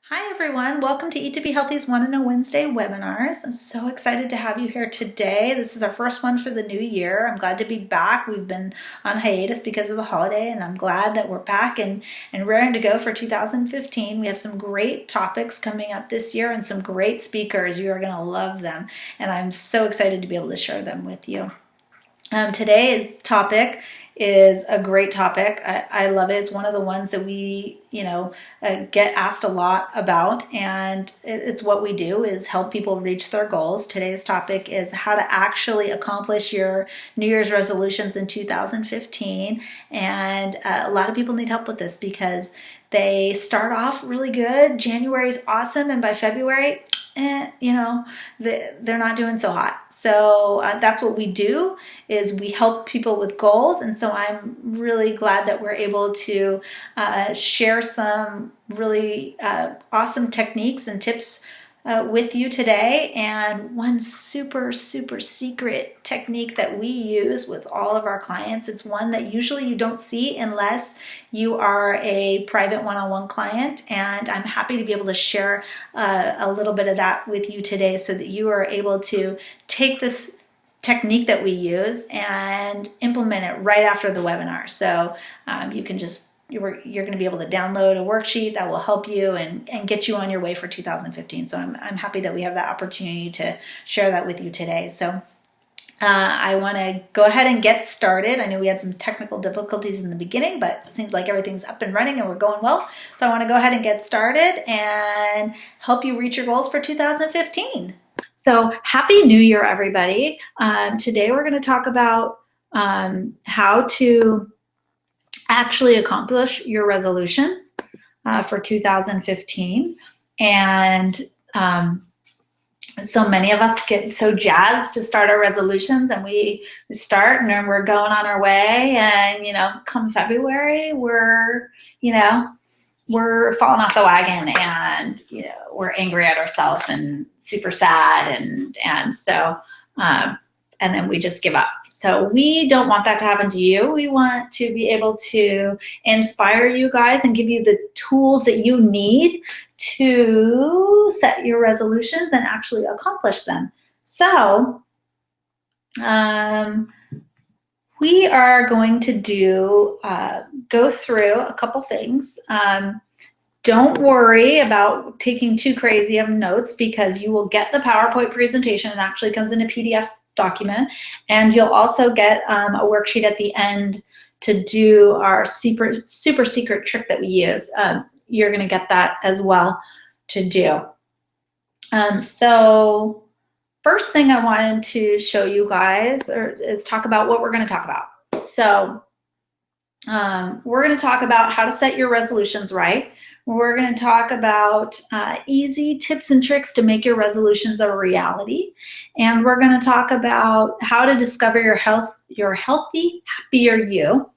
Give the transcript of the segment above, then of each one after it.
Hi everyone, welcome to Eat to Be Healthy's Want to Know Wednesday webinars. I'm so excited to have you here today. This is our first one for the new year. I'm glad to be back. We've been on hiatus because of the holiday, and I'm glad that we're back and raring to go for 2015. We have some great topics coming up this year and some great speakers. You are going to love them, and I'm so excited to be able to share them with you. Today's topic is a great topic. I love it. It's one of the ones that we, get asked a lot about, and it's what we do is help people reach their goals. Today's topic is how to actually accomplish your New Year's resolutions in 2015, and a lot of people need help with this because they start off really good. January's awesome, and by February, they're not doing so hot. So that's what we do, is we help people with goals. And so I'm really glad that we're able to share some really awesome techniques and tips with you today. And one super secret technique that we use with all of our clients, it's one that usually you don't see unless you are a private one-on-one client, and I'm happy to be able to share a little bit of that with you today so that you are able to take this technique that we use and implement it right after the webinar. So you can just you're going to be able to download a worksheet that will help you and get you on your way for 2015. So I'm happy that we have that opportunity to share that with you today. So I want to go ahead and get started. I know we had some technical difficulties in the beginning, but it seems like everything's up and running and we're going well. So I want to go ahead and get started and help you reach your goals for 2015. So happy New Year, everybody. Today we're going to talk about how to actually accomplish your resolutions for 2015. And so many of us get so jazzed to start our resolutions, and we start and we're going on our way, and come February we're falling off the wagon, and we're angry at ourselves and super sad, and so and then we just give up. So we don't want that to happen to you. We want to be able to inspire you guys and give you the tools that you need to set your resolutions and actually accomplish them. So we are going to go through a couple things. Don't worry about taking too crazy of notes, because you will get the PowerPoint presentation. It actually comes in a PDF document, and you'll also get a worksheet at the end to do our super secret trick that we use. You're going to get that as well to do. So first thing I wanted to show you guys is talk about what we're going to talk about. So we're going to talk about how to set your resolutions right. We're going to talk about easy tips and tricks to make your resolutions a reality. And we're going to talk about how to discover your healthy, happier you.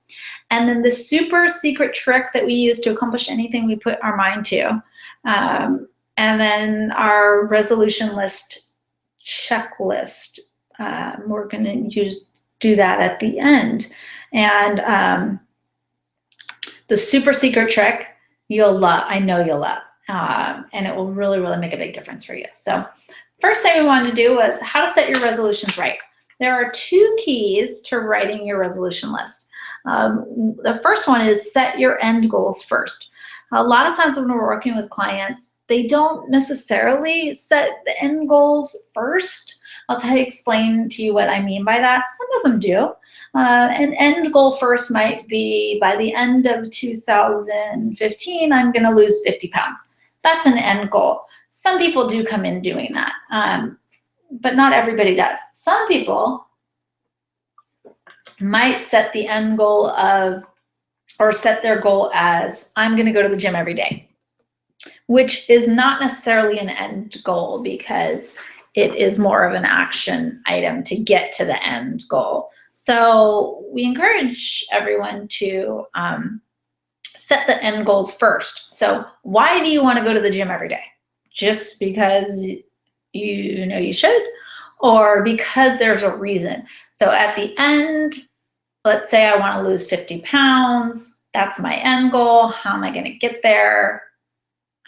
And then the super secret trick that we use to accomplish anything we put our mind to. And then our resolution list checklist. We're going to do that at the end. And the super secret trick, you'll love, I know you'll love, and it will really make a big difference for you. So first thing we wanted to do was how to set your resolutions right. There are two keys to writing your resolution list. The first one is set your end goals first. A lot of times when we're working with clients, they don't necessarily set the end goals first. I'll explain to you what I mean by that. Some of them do. An end goal first might be, by the end of 2015, I'm going to lose 50 pounds. That's an end goal. Some people do come in doing that, but not everybody does. Some people might set the end goal or set their goal as, I'm going to go to the gym every day, which is not necessarily an end goal, because it is more of an action item to get to the end goal. So we encourage everyone to set the end goals first. So why do you want to go to the gym every day? Just because you should, or because there's a reason? So at the end, let's say I want to lose 50 pounds. That's my end goal. How am I going to get there?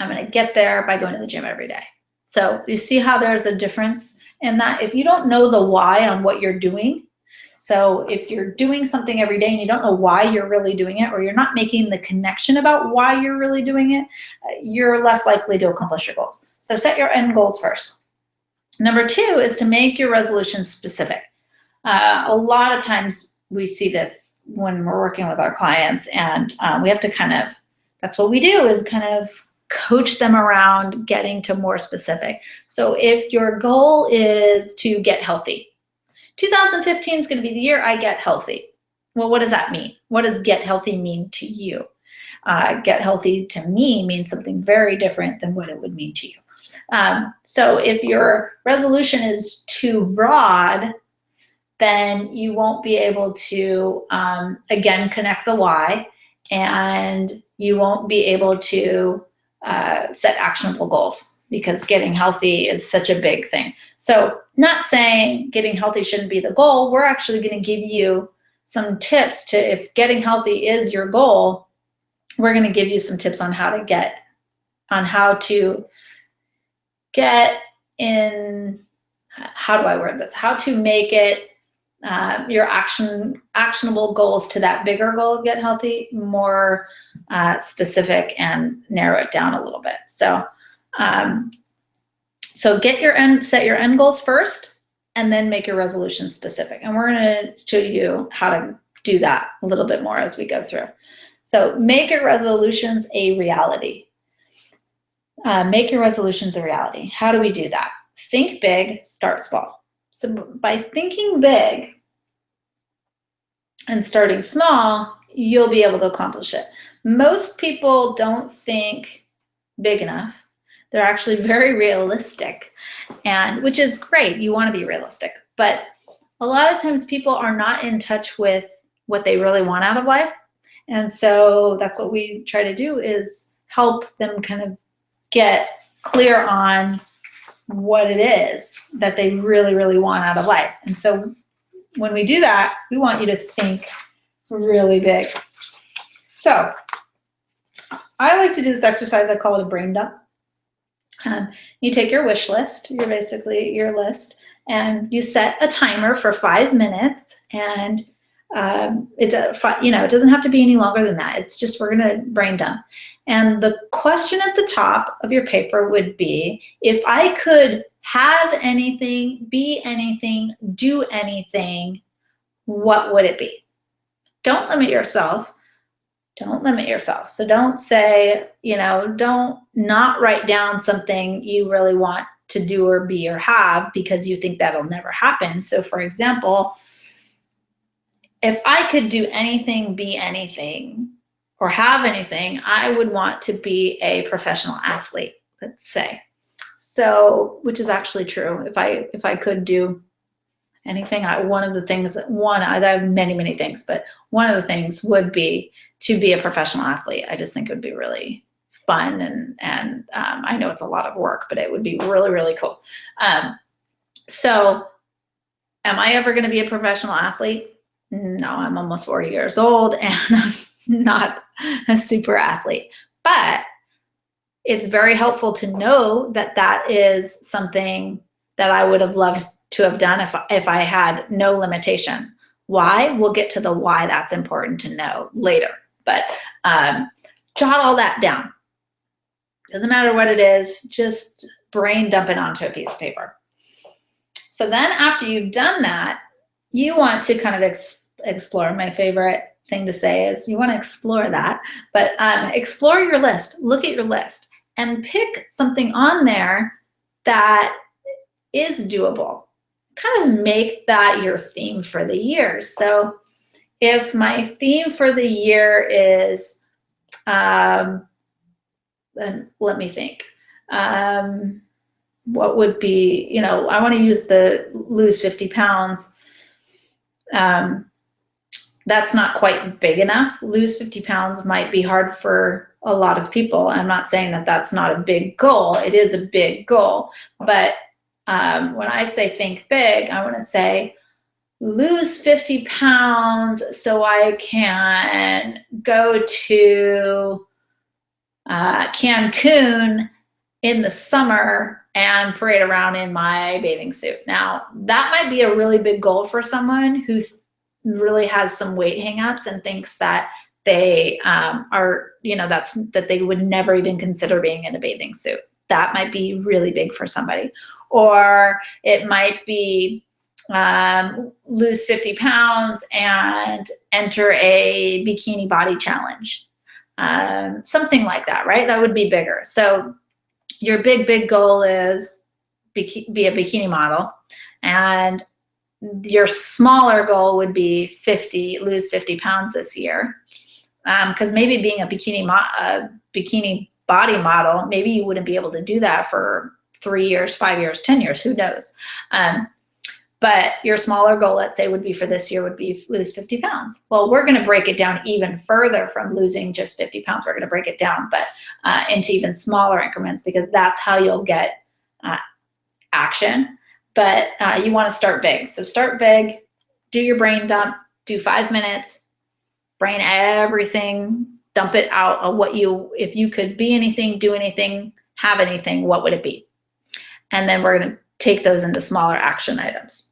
I'm going to get there by going to the gym every day. So you see how there's a difference in that. If you don't know the why on what you're doing, so if you're doing something every day and you don't know why you're really doing it, or you're not making the connection about why you're really doing it, you're less likely to accomplish your goals. So set your end goals first. Number 2 is to make your resolutions specific. A lot of times we see this when we're working with our clients, and we have to that's what we do, is kind of coach them around getting to more specific. So if your goal is to get healthy, 2015 is going to be the year I get healthy. Well, what does that mean? What does get healthy mean to you? Get healthy to me means something very different than what it would mean to you. So if your resolution is too broad, then you won't be able to, again, connect the why, and you won't be able to set actionable goals, because getting healthy is such a big thing. So not saying getting healthy shouldn't be the goal. We're actually going to give you some tips to, if getting healthy is your goal, we're going to give you some tips on how to get in, how do I word this? How to make it your actionable goals to that bigger goal of get healthy more specific, and narrow it down a little bit. So set your end goals first, and then make your resolutions specific. And we're going to show you how to do that a little bit more as we go through. So make your resolutions a reality. Make your resolutions a reality. How do we do that? Think big, start small. So by thinking big and starting small, you'll be able to accomplish it. Most people don't think big enough. They're actually very realistic, and which is great. You want to be realistic, but a lot of times people are not in touch with what they really want out of life. And so that's what we try to do, is help them kind of get clear on what it is that they really, really want out of life. And so when we do that, we want you to think really big. So I like to do this exercise. I call it a brain dump. You take your wish list, basically your list, and you set a timer for 5 minutes, and it doesn't have to be any longer than that. It's just, we're going to brain dump. And the question at the top of your paper would be, if I could have anything, be anything, do anything, what would it be? Don't limit yourself. Don't limit yourself. So don't say, don't not write down something you really want to do or be or have, because you think that'll never happen. So for example, if I could do anything, be anything, or have anything, I would want to be a professional athlete, let's say. So, which is actually true. If I could do anything, I have many, many things, but one of the things would be to be a professional athlete. I just think it would be really fun, and I know it's a lot of work, but it would be really, really cool. So am I ever going to be a professional athlete? No, I'm almost 40 years old, and I'm not a super athlete, but it's very helpful to know that that is something that I would have loved to have done if I had no limitations. Why? We'll get to the why that's important to know later, but jot all that down. Doesn't matter what it is, just brain dump it onto a piece of paper. So then after you've done that, you want to kind of explore. My favorite thing to say is you want to explore that, but explore your list. Look at your list and pick something on there that is doable. Kind of make that your theme for the year. So if my theme for the year is, then let me think. What would be, I want to use the lose 50 pounds. That's not quite big enough. Lose 50 pounds might be hard for a lot of people. I'm not saying that that's not a big goal. It is a big goal. But when I say think big, I want to say lose 50 pounds so I can go to Cancun in the summer and parade around in my bathing suit. Now, that might be a really big goal for someone who really has some weight hangups and thinks that they are, that they would never even consider being in a bathing suit. That might be really big for somebody. Or it might be lose 50 pounds and enter a bikini body challenge. Something like that, right? That would be bigger. So your big goal is be a bikini model, and your smaller goal would be lose 50 pounds this year. Because maybe being a bikini body model, maybe you wouldn't be able to do that for 3 years, 5 years, 10 years, who knows? But your smaller goal, let's say, would be for this year would be lose 50 pounds. Well, we're going to break it down even further from losing just 50 pounds. We're going to break it down, but into even smaller increments, because that's how you'll get action. But you want to start big. So start big, do your brain dump, do 5 minutes, brain everything, dump it out of if you could be anything, do anything, have anything, what would it be? And then we're going to take those into smaller action items.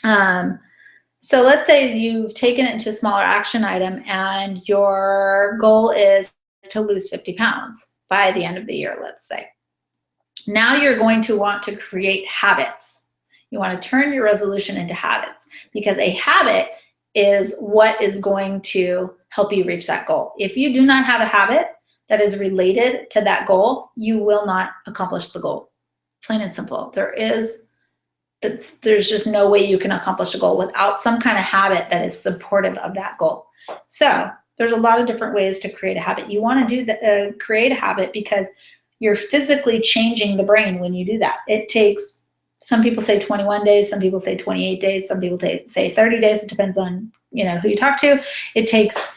So let's say you've taken it into a smaller action item and your goal is to lose 50 pounds by the end of the year, let's say. Now you're going to want to create habits. You want to turn your resolution into habits, because a habit is what is going to help you reach that goal. If you do not have a habit that is related to that goal, you will not accomplish the goal. Plain and simple. There's just no way you can accomplish a goal without some kind of habit that is supportive of that goal. So there's a lot of different ways to create a habit. You want to create a habit because you're physically changing the brain when you do that. It takes, some people say 21 days, some people say 28 days, some people say 30 days. It depends on who you talk to. It takes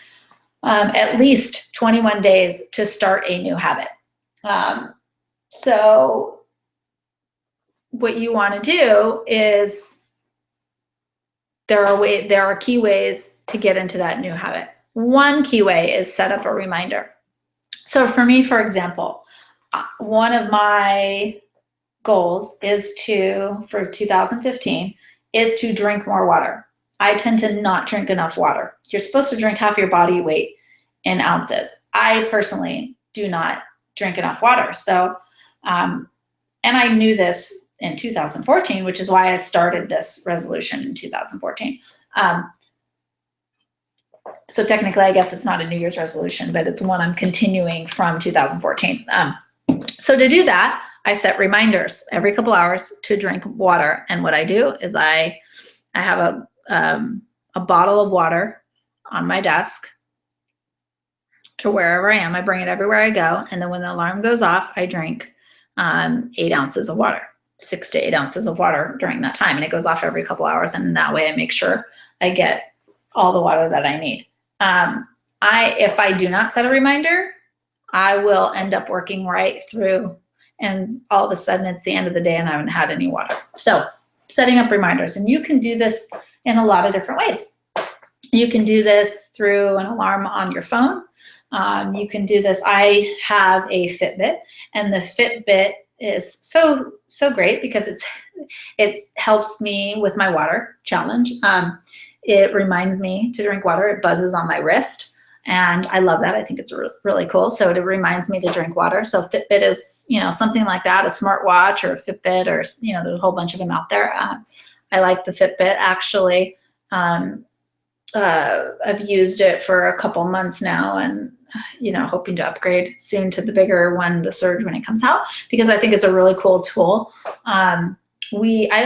at least 21 days to start a new habit. So what you want to do is there are key ways to get into that new habit. One key way is set up a reminder. So for me, for example, one of my goals is for 2015 is to drink more water. I tend to not drink enough water. You're supposed to drink half your body weight in ounces. I personally do not drink enough water. So, and I knew this in 2014, which is why I started this resolution in 2014. So technically, I guess it's not a New Year's resolution, but it's one I'm continuing from 2014. So to do that, I set reminders every couple hours to drink water. And what I do is I have a bottle of water on my desk to wherever I am. I bring it everywhere I go. And then when the alarm goes off, I drink 8 ounces of water. 6 to 8 ounces of water during that time, and it goes off every couple hours, and that way I make sure I get all the water that I need. If I do not set a reminder, I will end up working right through, and all of a sudden it's the end of the day and I haven't had any water. So setting up reminders, and you can do this in a lot of different ways. You can do this through an alarm on your phone. You can do this. I have a Fitbit, and the Fitbit is so great because it helps me with my water challenge. It reminds me to drink water. It buzzes on my wrist, and I love that. I think it's really cool. So it reminds me to drink water. So Fitbit is something like that, a smartwatch or a Fitbit, or there's a whole bunch of them out there. I like the Fitbit actually. I've used it for a couple months now, and hoping to upgrade soon to the bigger one, the Surge, when it comes out, because I think it's a really cool tool. I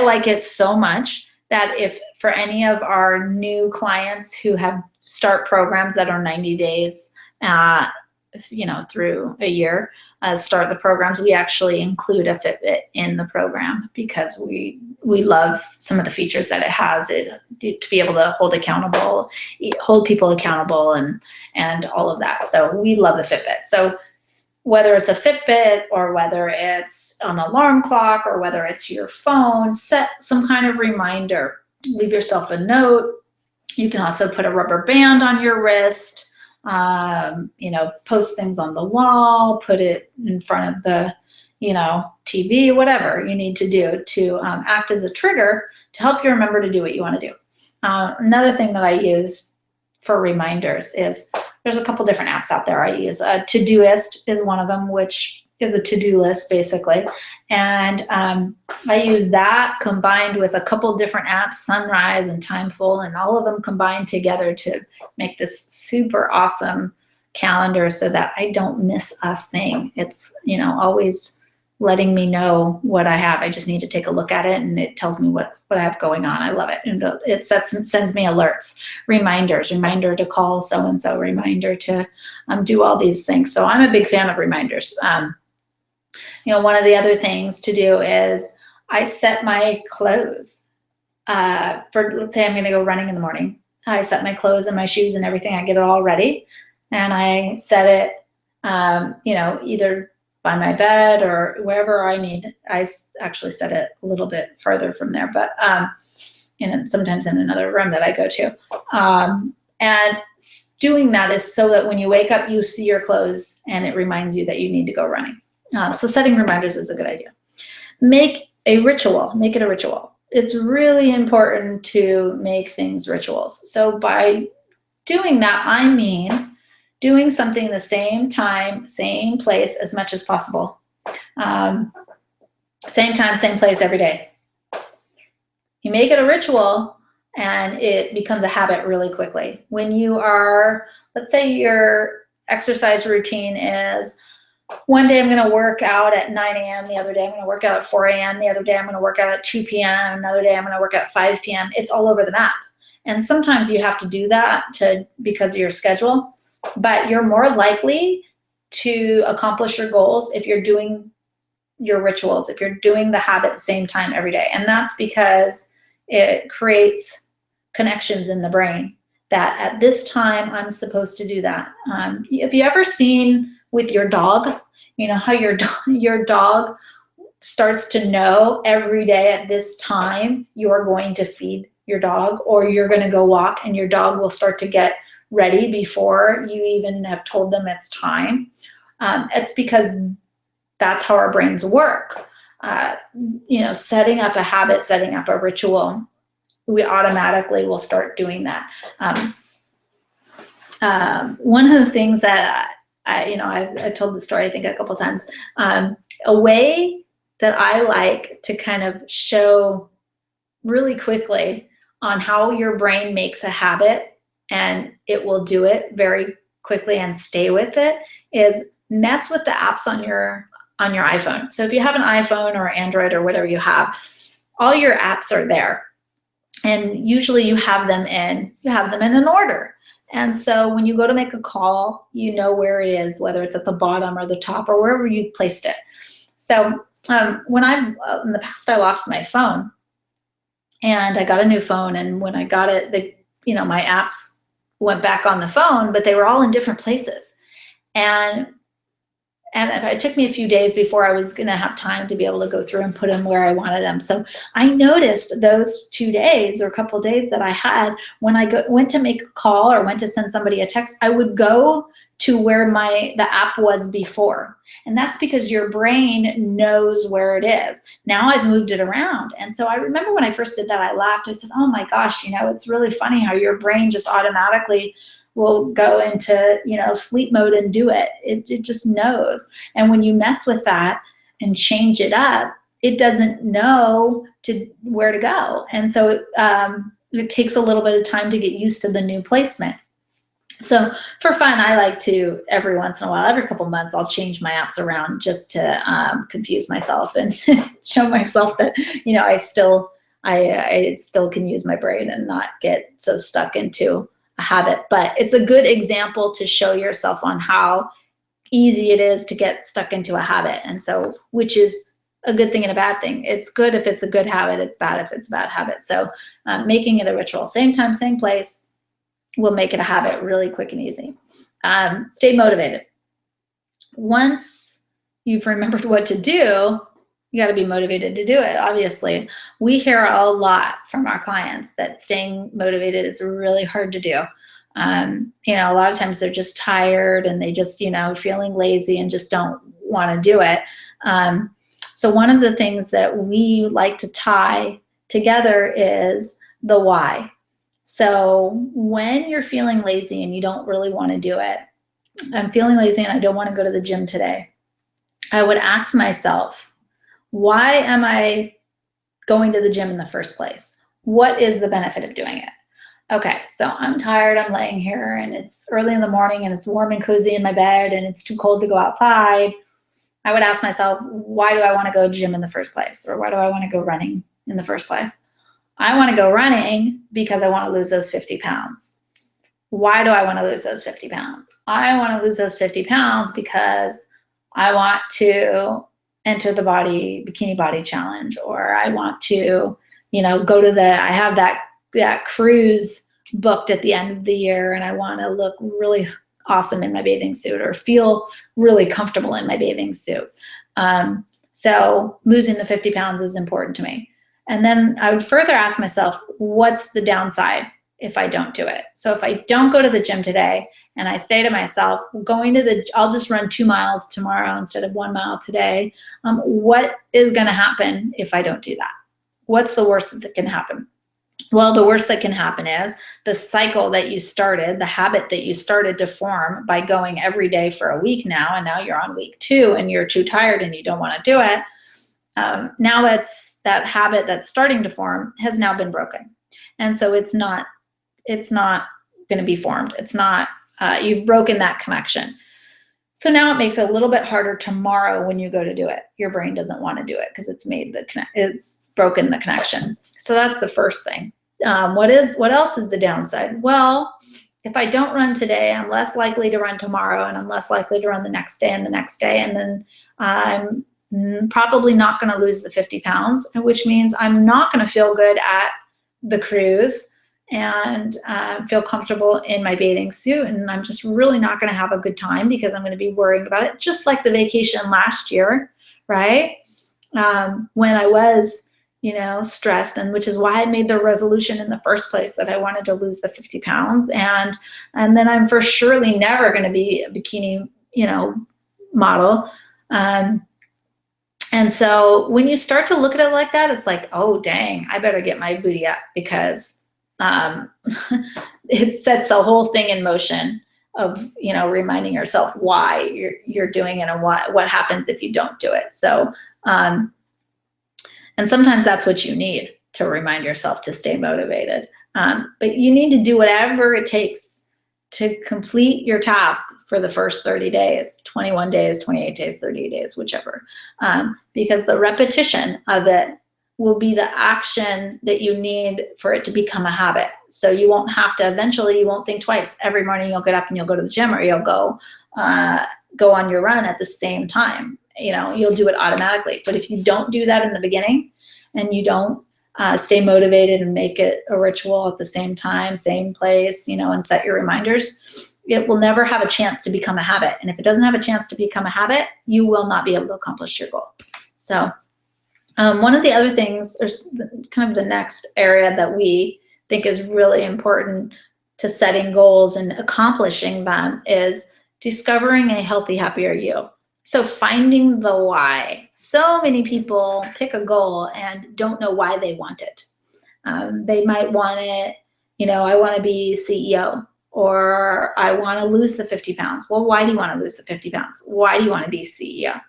like it so much that if for any of our new clients who have start programs that are 90 days, through a year, start the programs, we actually include a Fitbit in the program because we love some of the features that it has, to be able to hold people accountable and all of that. So we love the Fitbit. So whether it's a Fitbit or whether it's an alarm clock or whether it's your phone, set some kind of reminder. Leave yourself a note. You can also put a rubber band on your wrist. post things on the wall, put it in front of the, TV, whatever you need to do to act as a trigger to help you remember to do what you want to do. Another thing that I use for reminders is there's a couple different apps out there I use. Todoist is one of them, which is a to-do list basically. And I use that combined with a couple different apps, Sunrise and Timeful, and all of them combined together to make this super awesome calendar so that I don't miss a thing. It's, always letting me know what I have. I just need to take a look at it and it tells me what I have going on. I love it. And it sends me alerts, reminders, reminder to call so-and-so, reminder to do all these things. So I'm a big fan of reminders. One of the other things to do is I set my clothes let's say I'm going to go running in the morning. I set my clothes and my shoes and everything. I get it all ready and I set it, either by my bed or wherever I need. I actually set it a little bit further from there, but sometimes in another room that I go to. And doing that is so that when you wake up, you see your clothes and it reminds you that you need to go running. So setting reminders is a good idea. Make it a ritual. It's really important to make things rituals. So by doing that, I mean doing something the same time, same place as much as possible. Same time, same place every day. You make it a ritual and it becomes a habit really quickly. When you are, let's say your exercise routine is, one day I'm going to work out at 9 a.m. The other day I'm going to work out at 4 a.m. The other day I'm going to work out at 2 p.m. Another day I'm going to work out at 5 p.m. It's all over the map. And sometimes you have to do that because of your schedule, but you're more likely to accomplish your goals if you're doing your rituals, if you're doing the habit at the same time every day. And that's because it creates connections in the brain that at this time I'm supposed to do that. Have you ever seen with your dog, how your dog starts to know every day at this time you're going to feed your dog or you're going to go walk, and your dog will start to get ready before you even have told them it's time. It's because that's how our brains work. Setting up a habit, setting up a ritual, we automatically will start doing that. One of the things that I've told the story, I think, a couple of times. A way that I like to kind of show really quickly on how your brain makes a habit and it will do it very quickly and stay with it is mess with the apps on your iPhone. So if you have an iPhone or Android or whatever you have, all your apps are there. And usually you have them in an order. And so when you go to make a call, you know where it is, whether it's at the bottom or the top or wherever you placed it. So when in the past, I lost my phone and I got a new phone. And when I got it, my apps went back on the phone, but they were all in different places. And it took me a few days before I was going to have time to be able to go through and put them where I wanted them. So I noticed those 2 days or a couple of days that I had when I went to make a call or went to send somebody a text, I would go to where the app was before. And that's because your brain knows where it is. Now I've moved it around. And so I remember when I first did that, I laughed. I said, oh my gosh, it's really funny how your brain just automatically will go into, sleep mode and do it. It just knows. And when you mess with that and change it up, it doesn't know where to go. And so it takes a little bit of time to get used to the new placement. So for fun, I like to, every once in a while, every couple months, I'll change my apps around just to confuse myself and show myself that, I still can use my brain and not get so stuck into a habit. But it's a good example to show yourself on how easy it is to get stuck into a habit. And so, which is a good thing and a bad thing. It's good if it's a good habit. It's bad if it's a bad habit. So making it a ritual, same time, same place, will make it a habit really quick and easy. Stay motivated. Once you've remembered what to do, you got to be motivated to do it. Obviously, we hear a lot from our clients that staying motivated is really hard to do. A lot of times they're just tired and they just, feeling lazy and just don't want to do it. So one of the things that we like to tie together is the why. So when you're feeling lazy and you don't really want to do it, I'm feeling lazy and I don't want to go to the gym today, I would ask myself, why am I going to the gym in the first place? What is the benefit of doing it? Okay, so I'm tired, I'm laying here and it's early in the morning and it's warm and cozy in my bed and it's too cold to go outside. I would ask myself, why do I want to go to the gym in the first place? Or why do I want to go running in the first place? I want to go running because I want to lose those 50 pounds. Why do I want to lose those 50 pounds? I want to lose those 50 pounds because I want to enter the bikini body challenge, or I want to, go to I have that cruise booked at the end of the year and I want to look really awesome in my bathing suit or feel really comfortable in my bathing suit. So losing the 50 pounds is important to me. And then I would further ask myself, what's the downside if I don't do it? So if I don't go to the gym today and I say to myself, I'll just run 2 miles tomorrow instead of 1 mile today, what is going to happen if I don't do that? What's the worst that can happen? Well, the worst that can happen is the cycle that you started, the habit that you started to form by going every day for a week now, and now you're on week 2 and you're too tired and you don't want to do it. Now it's that habit that's starting to form has now been broken. And so it's not going to be formed. It's not, you've broken that connection. So now it makes it a little bit harder tomorrow when you go to do it. Your brain doesn't want to do it because it's broken the connection. So that's the first thing. What else is the downside? Well, if I don't run today, I'm less likely to run tomorrow, and I'm less likely to run the next day and the next day, and then I'm probably not going to lose the 50 pounds, which means I'm not going to feel good at the cruise and feel comfortable in my bathing suit, and I'm just really not going to have a good time because I'm going to be worrying about it, just like the vacation last year, right? When I was, stressed, and which is why I made the resolution in the first place that I wanted to lose the 50 pounds, and then I'm for surely never going to be a bikini, model. And so when you start to look at it like that, it's like, oh, dang, I better get my booty up because it sets the whole thing in motion of, reminding yourself why you're doing it and what happens if you don't do it. So, and sometimes that's what you need to remind yourself to stay motivated. But you need to do whatever it takes to complete your task for the first 30 days, 21 days, 28 days, 38 days, whichever, because the repetition of it will be the action that you need for it to become a habit. So you won't have to, eventually you won't think twice. Every morning you'll get up and you'll go to the gym, or you'll go on your run at the same time. You'll do it automatically. But if you don't do that in the beginning and you don't stay motivated and make it a ritual at the same time, same place, and set your reminders, it will never have a chance to become a habit. And if it doesn't have a chance to become a habit, you will not be able to accomplish your goal. So one of the other things, or kind of the next area that we think is really important to setting goals and accomplishing them, is discovering a healthy, happier you. So finding the why. So many people pick a goal and don't know why they want it. They might want it, I want to be CEO, or I want to lose the 50 pounds. Well, why do you want to lose the 50 pounds? Why do you want to be CEO?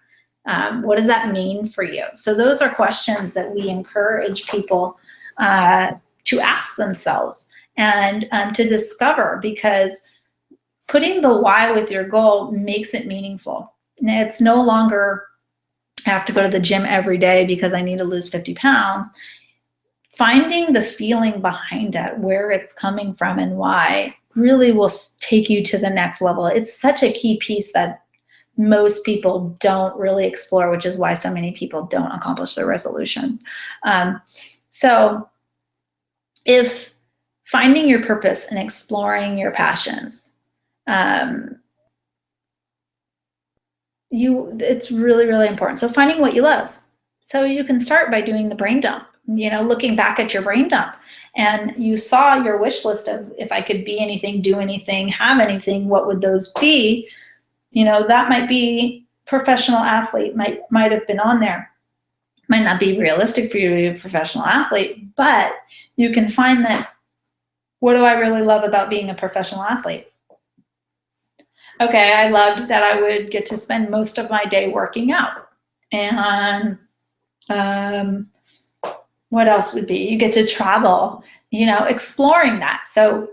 What does that mean for you? So those are questions that we encourage people to ask themselves and to discover, because putting the why with your goal makes it meaningful. And it's no longer, I have to go to the gym every day because I need to lose 50 pounds. Finding the feeling behind it, where it's coming from and why, really will take you to the next level. It's such a key piece that most people don't really explore, which is why so many people don't accomplish their resolutions. So if finding your purpose and exploring your passions, it's really, really important. So finding what you love. So you can start by doing the brain dump. looking back at your brain dump, and you saw your wish list of, if I could be anything, do anything, have anything, what would those be? That might be professional athlete, might have been on there. Might not be realistic for you to be a professional athlete, but you can find that, what do I really love about being a professional athlete? Okay, I loved that I would get to spend most of my day working out. And what else would be? You get to travel, exploring that. So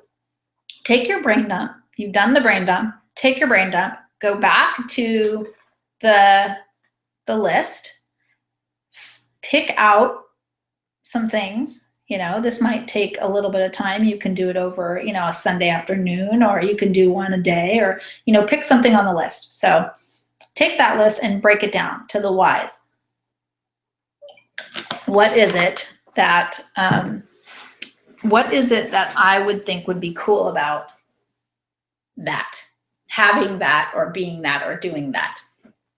take your brain dump. You've done the brain dump. Take your brain dump. Go back to the list. Pick out some things. This might take a little bit of time. You can do it over, a Sunday afternoon, or you can do one a day, or, pick something on the list. So take that list and break it down to the whys. What is it that I would think would be cool about that, having that, or being that, or doing that?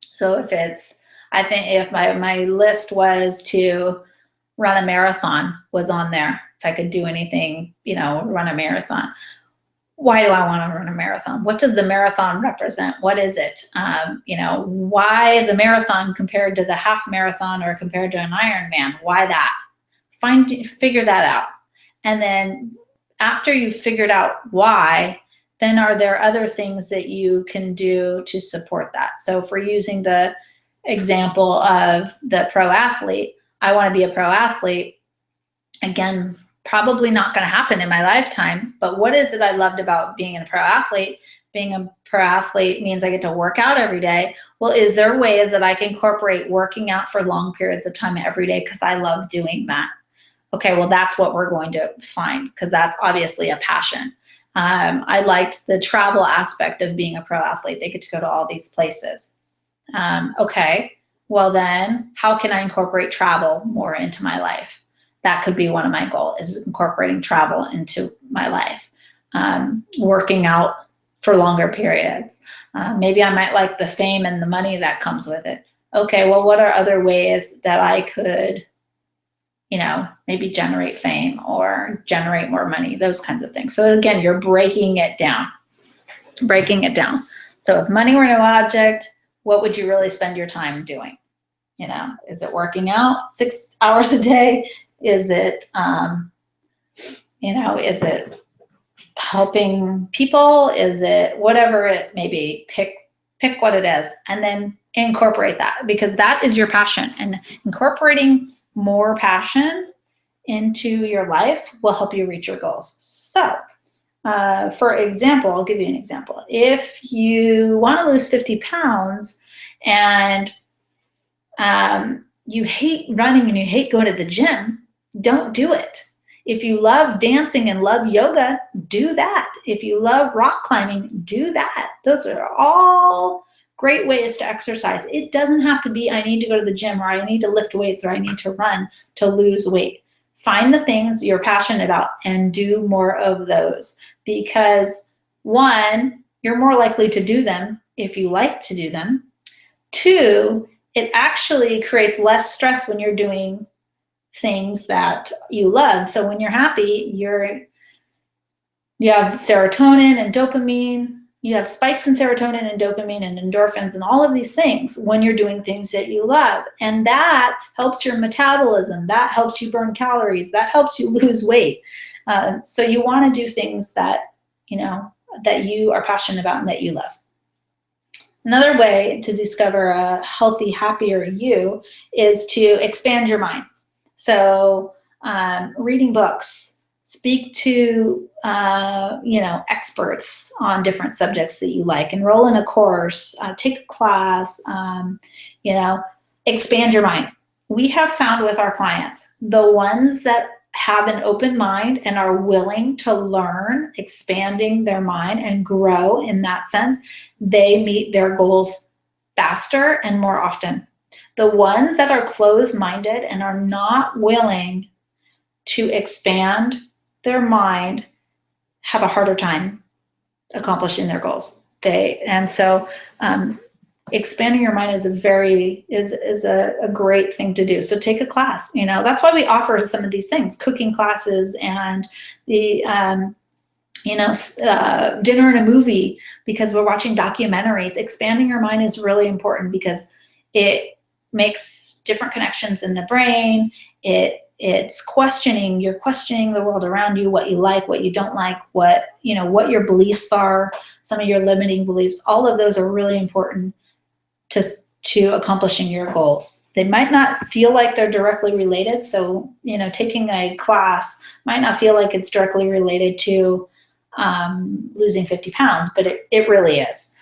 So if my list was to run a marathon, was on there. If I could do anything, run a marathon. Why do I want to run a marathon? What does the marathon represent? What is it? Why the marathon compared to the half marathon, or compared to an Ironman? Why that? Figure that out. And then after you've figured out why, then are there other things that you can do to support that? So for using the example of the pro athlete, I want to be a pro athlete. Again, probably not going to happen in my lifetime, but what is it I loved about being a pro athlete? Being a pro athlete means I get to work out every day. Well, is there ways that I can incorporate working out for long periods of time every day because I love doing that? Okay, well, that's what we're going to find, because that's obviously a passion. I liked the travel aspect of being a pro athlete. They get to go to all these places. Okay, well then, how can I incorporate travel more into my life? That could be one of my goals, is incorporating travel into my life. Working out for longer periods. Maybe I might like the fame and the money that comes with it. Okay, well, what are other ways that I could, maybe generate fame or generate more money, those kinds of things. So again, you're breaking it down. So if money were no object, what would you really spend your time doing? Is it working out 6 hours a day? Is it, is it helping people? Is it whatever it may be? Pick what it is, and then incorporate that, because that is your passion. And incorporating more passion into your life will help you reach your goals. So, for example, I'll give you an example. If you want to lose 50 pounds and you hate running and you hate going to the gym, don't do it. If you love dancing and love yoga, do that. If you love rock climbing, do that. Those are all great ways to exercise. It doesn't have to be, I need to go to the gym, or I need to lift weights, or I need to run to lose weight. Find the things you're passionate about and do more of those, because one, you're more likely to do them if you like to do them. Two, it actually creates less stress when you're doing things that you love. So when you're happy, you have serotonin and dopamine. You have spikes in serotonin and dopamine and endorphins and all of these things when you're doing things that you love. And that helps your metabolism. That helps you burn calories. That helps you lose weight. So you want to do things that, that you are passionate about and that you love. Another way to discover a healthy, happier you is to expand your mind. So reading books, speak to, experts on different subjects that you like, enroll in a course, take a class, expand your mind. We have found with our clients, the ones that have an open mind and are willing to learn, expanding their mind and grow in that sense, they meet their goals faster and more often. The ones that are closed-minded and are not willing to expand their mind have a harder time accomplishing their goals. So expanding your mind is a great thing to do. So take a class. That's why we offer some of these things, cooking classes and the dinner and a movie, because we're watching documentaries. Expanding your mind is really important because it makes different connections in the brain. It's questioning. You're questioning the world around you, what you like, what you don't like, what your beliefs are, some of your limiting beliefs. All of those are really important to accomplishing your goals. They might not feel like they're directly related. So, taking a class might not feel like it's directly related to losing 50 pounds, but it really is.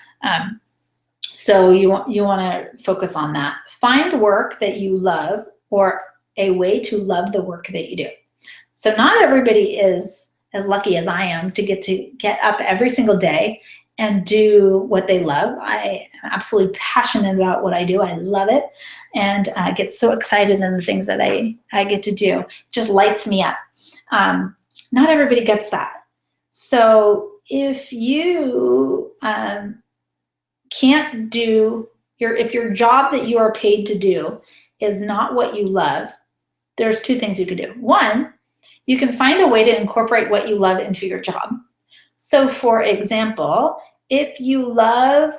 So you want to focus on that. Find work that you love, or a way to love the work that you do. So not everybody is as lucky as I am to get up every single day and do what they love. I am absolutely passionate about what I do. I love it, and I get so excited in the things that I get to do. It just lights me up. Not everybody gets that. So if you can't do if your job that you are paid to do is not what you love, there's two things you could do. One, you can find a way to incorporate what you love into your job. So for example, if you love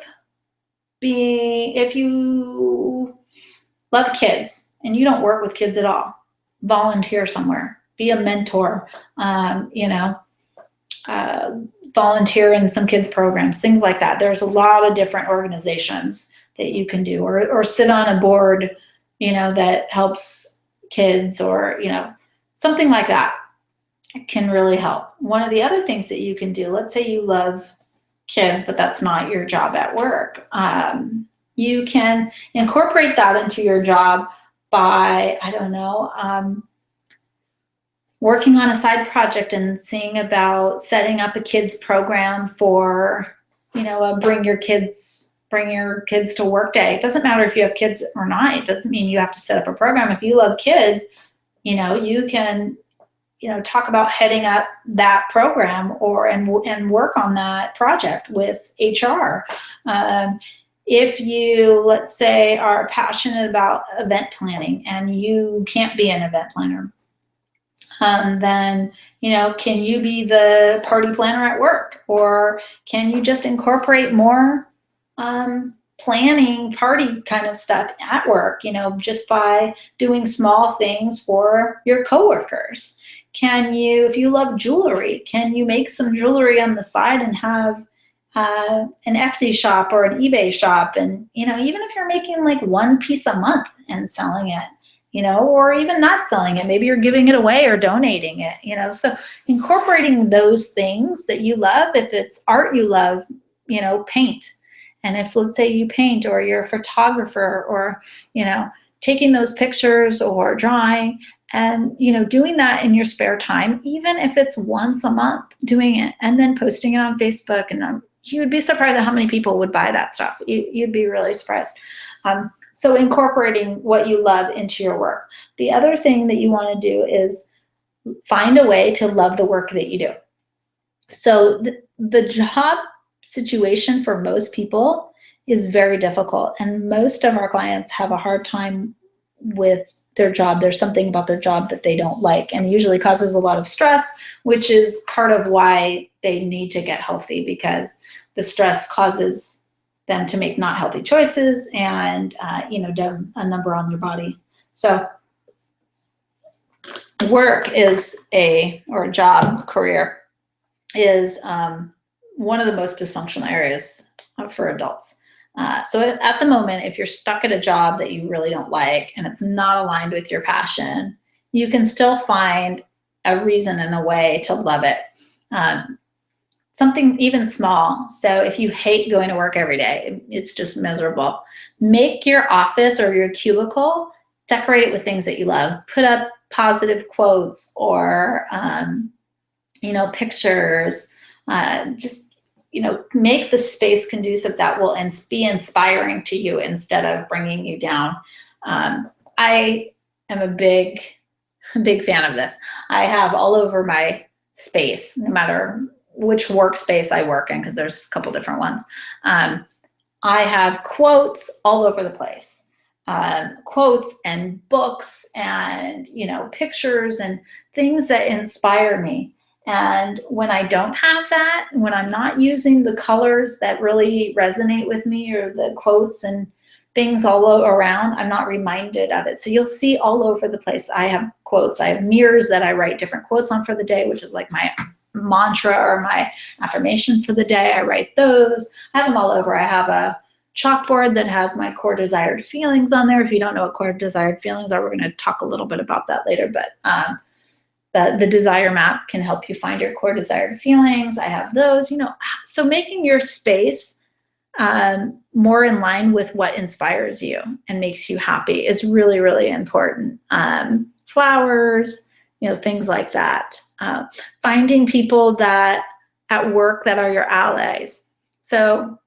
kids and you don't work with kids at all, volunteer somewhere, be a mentor, volunteer in some kids programs, things like that. There's a lot of different organizations that you can do, or sit on a board, that helps kids, or, something like that can really help. One of the other things that you can do, let's say you love kids, but that's not your job at work. You can incorporate that into your job by, working on a side project and seeing about setting up a kids program for, bring your kids to work day. It doesn't matter if you have kids or not. It doesn't mean you have to set up a program. If you love kids, you can, talk about heading up that program and work on that project with HR. If you, let's say, are passionate about event planning and you can't be an event planner, then, can you be the party planner at work? Or can you just incorporate more planning party kind of stuff at work, just by doing small things for your coworkers? Can you, if you love jewelry, can you make some jewelry on the side and have an Etsy shop or an eBay shop? And, even if you're making like one piece a month and selling it, or even not selling it, maybe you're giving it away or donating it, so incorporating those things that you love. If it's art you love, paint. And if, let's say, you paint, or you're a photographer, or, taking those pictures or drawing and, doing that in your spare time, even if it's once a month, doing it and then posting it on Facebook. And you would be surprised at how many people would buy that stuff. You'd be really surprised. So incorporating what you love into your work. The other thing that you want to do is find a way to love the work that you do. So the job situation for most people is very difficult, and most of our clients have a hard time with their job. There's something about their job that they don't like, and it usually causes a lot of stress, which is part of why they need to get healthy, because the stress causes them to make not healthy choices and, does a number on their body. So work or a job, career, is one of the most dysfunctional areas for adults. So at the moment, if you're stuck at a job that you really don't like and it's not aligned with your passion, you can still find a reason and a way to love it. Something even small. So if you hate going to work every day, it's just miserable, make your office or your cubicle, decorate it with things that you love. Put up positive quotes or, pictures. Just, make the space conducive that will be inspiring to you instead of bringing you down. I am a big fan of this. I have all over my space, no matter which workspace I work in, because there's a couple different ones. I have quotes all over the place. Quotes and books and, pictures and things that inspire me. And when I don't have that, when I'm not using the colors that really resonate with me or the quotes and things all around, I'm not reminded of it. So you'll see all over the place. I have quotes. I have mirrors that I write different quotes on for the day, which is like my mantra or my affirmation for the day. I write those. I have them all over. I have a chalkboard that has my core desired feelings on there. If you don't know what core desired feelings are, we're going to talk a little bit about that later. But the desire map can help you find your core desired feelings. I have those, so making your space more in line with what inspires you and makes you happy is really, really important. Flowers, things like that. Finding people that at work that are your allies. So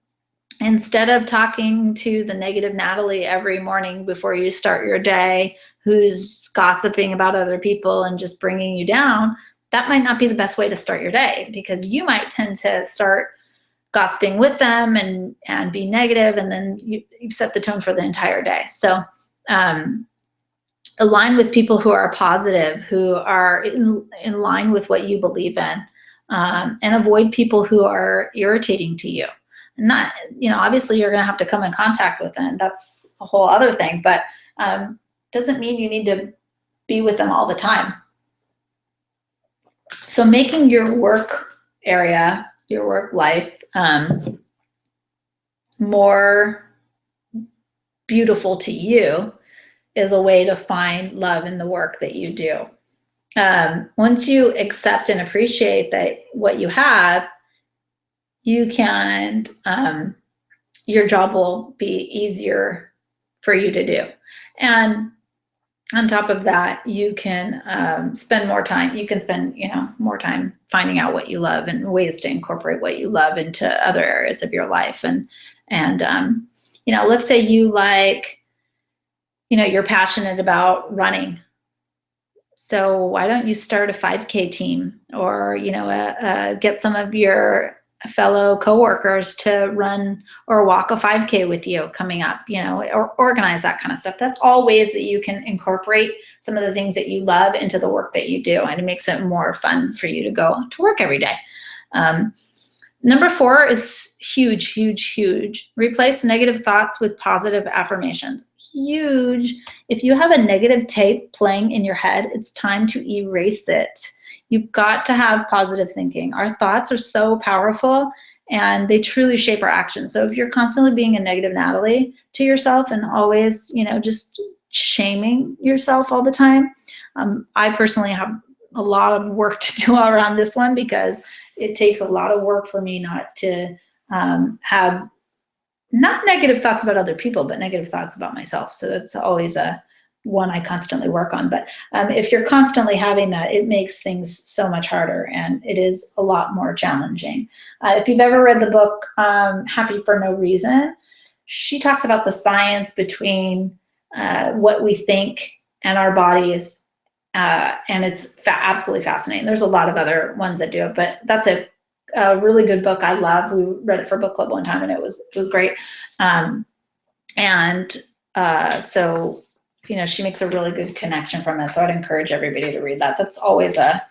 instead of talking to the negative Natalie every morning before you start your day, who's gossiping about other people and just bringing you down, that might not be the best way to start your day, because you might tend to start gossiping with them and be negative, and then you set the tone for the entire day. So align with people who are positive, who are in line with what you believe in, and avoid people who are irritating to you. Not, obviously you're going to have to come in contact with them. That's a whole other thing, but doesn't mean you need to be with them all the time. So making your work area, your work life, more beautiful to you is a way to find love in the work that you do. Once you accept and appreciate that what you have, you can, your job will be easier for you to do. And on top of that, you can spend more time. You can spend, more time finding out what you love and ways to incorporate what you love into other areas of your life. And let's say you like, you're passionate about running. So why don't you start a 5K team, or get some of your fellow coworkers to run or walk a 5K with you coming up, or organize that kind of stuff. That's all ways that you can incorporate some of the things that you love into the work that you do, and it makes it more fun for you to go to work every day. Number 4 is huge, huge, huge. Replace negative thoughts with positive affirmations. Huge. If you have a negative tape playing in your head, it's time to erase it. You've got to have positive thinking. Our thoughts are so powerful, and they truly shape our actions. So if you're constantly being a negative Natalie to yourself and always, just shaming yourself all the time, I personally have a lot of work to do around this one, because it takes a lot of work for me not to have not negative thoughts about other people, but negative thoughts about myself. So that's always one I constantly work on. But if you're constantly having that, it makes things so much harder, and it is a lot more challenging. If you've ever read the book Happy for No Reason, she talks about the science between what we think and our bodies, and it's absolutely fascinating. There's a lot of other ones that do it, but that's a really good book. I love. We read it for book club one time, and it was great. So she makes a really good connection from it. So I'd encourage everybody to read that. That's always a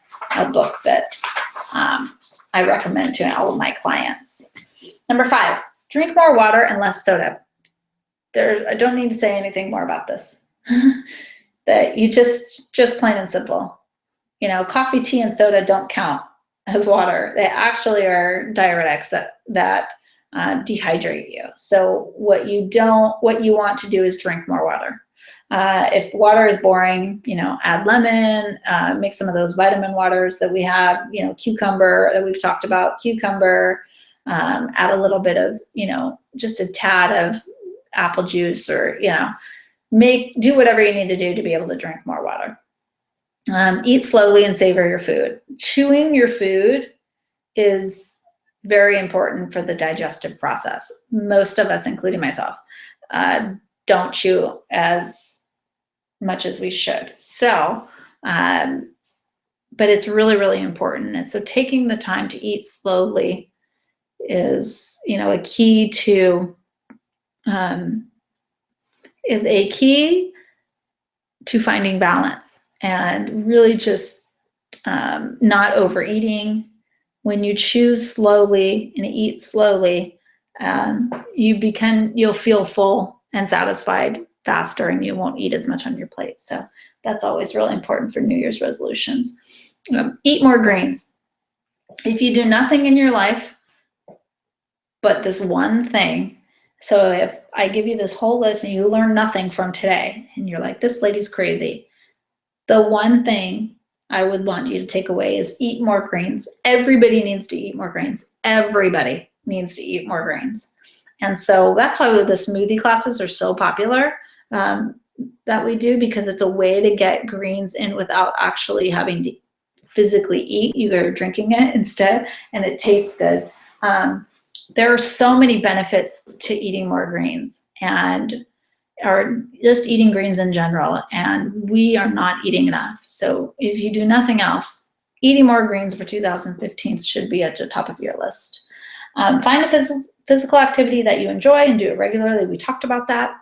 book that I recommend to all of my clients. Number 5, drink more water and less soda. I don't need to say anything more about this. That you just plain and simple. Coffee, tea, and soda don't count as water. They actually are diuretics that dehydrate you. So what you want to do is drink more water. If water is boring, add lemon, make some of those vitamin waters that we have, cucumber that we've talked about, add a little bit of, just a tad of apple juice, or, do whatever you need to do to be able to drink more water. Eat slowly and savor your food. Chewing your food is very important for the digestive process. Most of us, including myself, don't chew as much as we should. So, but it's really, really important. And so taking the time to eat slowly is, a key to is a key to finding balance and really just not overeating. When you chew slowly and eat slowly, you'll feel full and satisfied faster, and you won't eat as much on your plate. So that's always really important for New Year's resolutions. Eat more greens. If you do nothing in your life but this one thing, so if I give you this whole list and you learn nothing from today, and you're like, this lady's crazy, the one thing I would want you to take away is eat more greens. Everybody needs to eat more greens. Everybody needs to eat more greens. And so that's why the smoothie classes are so popular that we do, because it's a way to get greens in without actually having to physically eat. You're drinking it instead, and it tastes good. There are so many benefits to eating more greens, and or just eating greens in general, and we are not eating enough. So if you do nothing else, eating more greens for 2015 should be at the top of your list. Find a physical activity that you enjoy and do it regularly. We talked about that.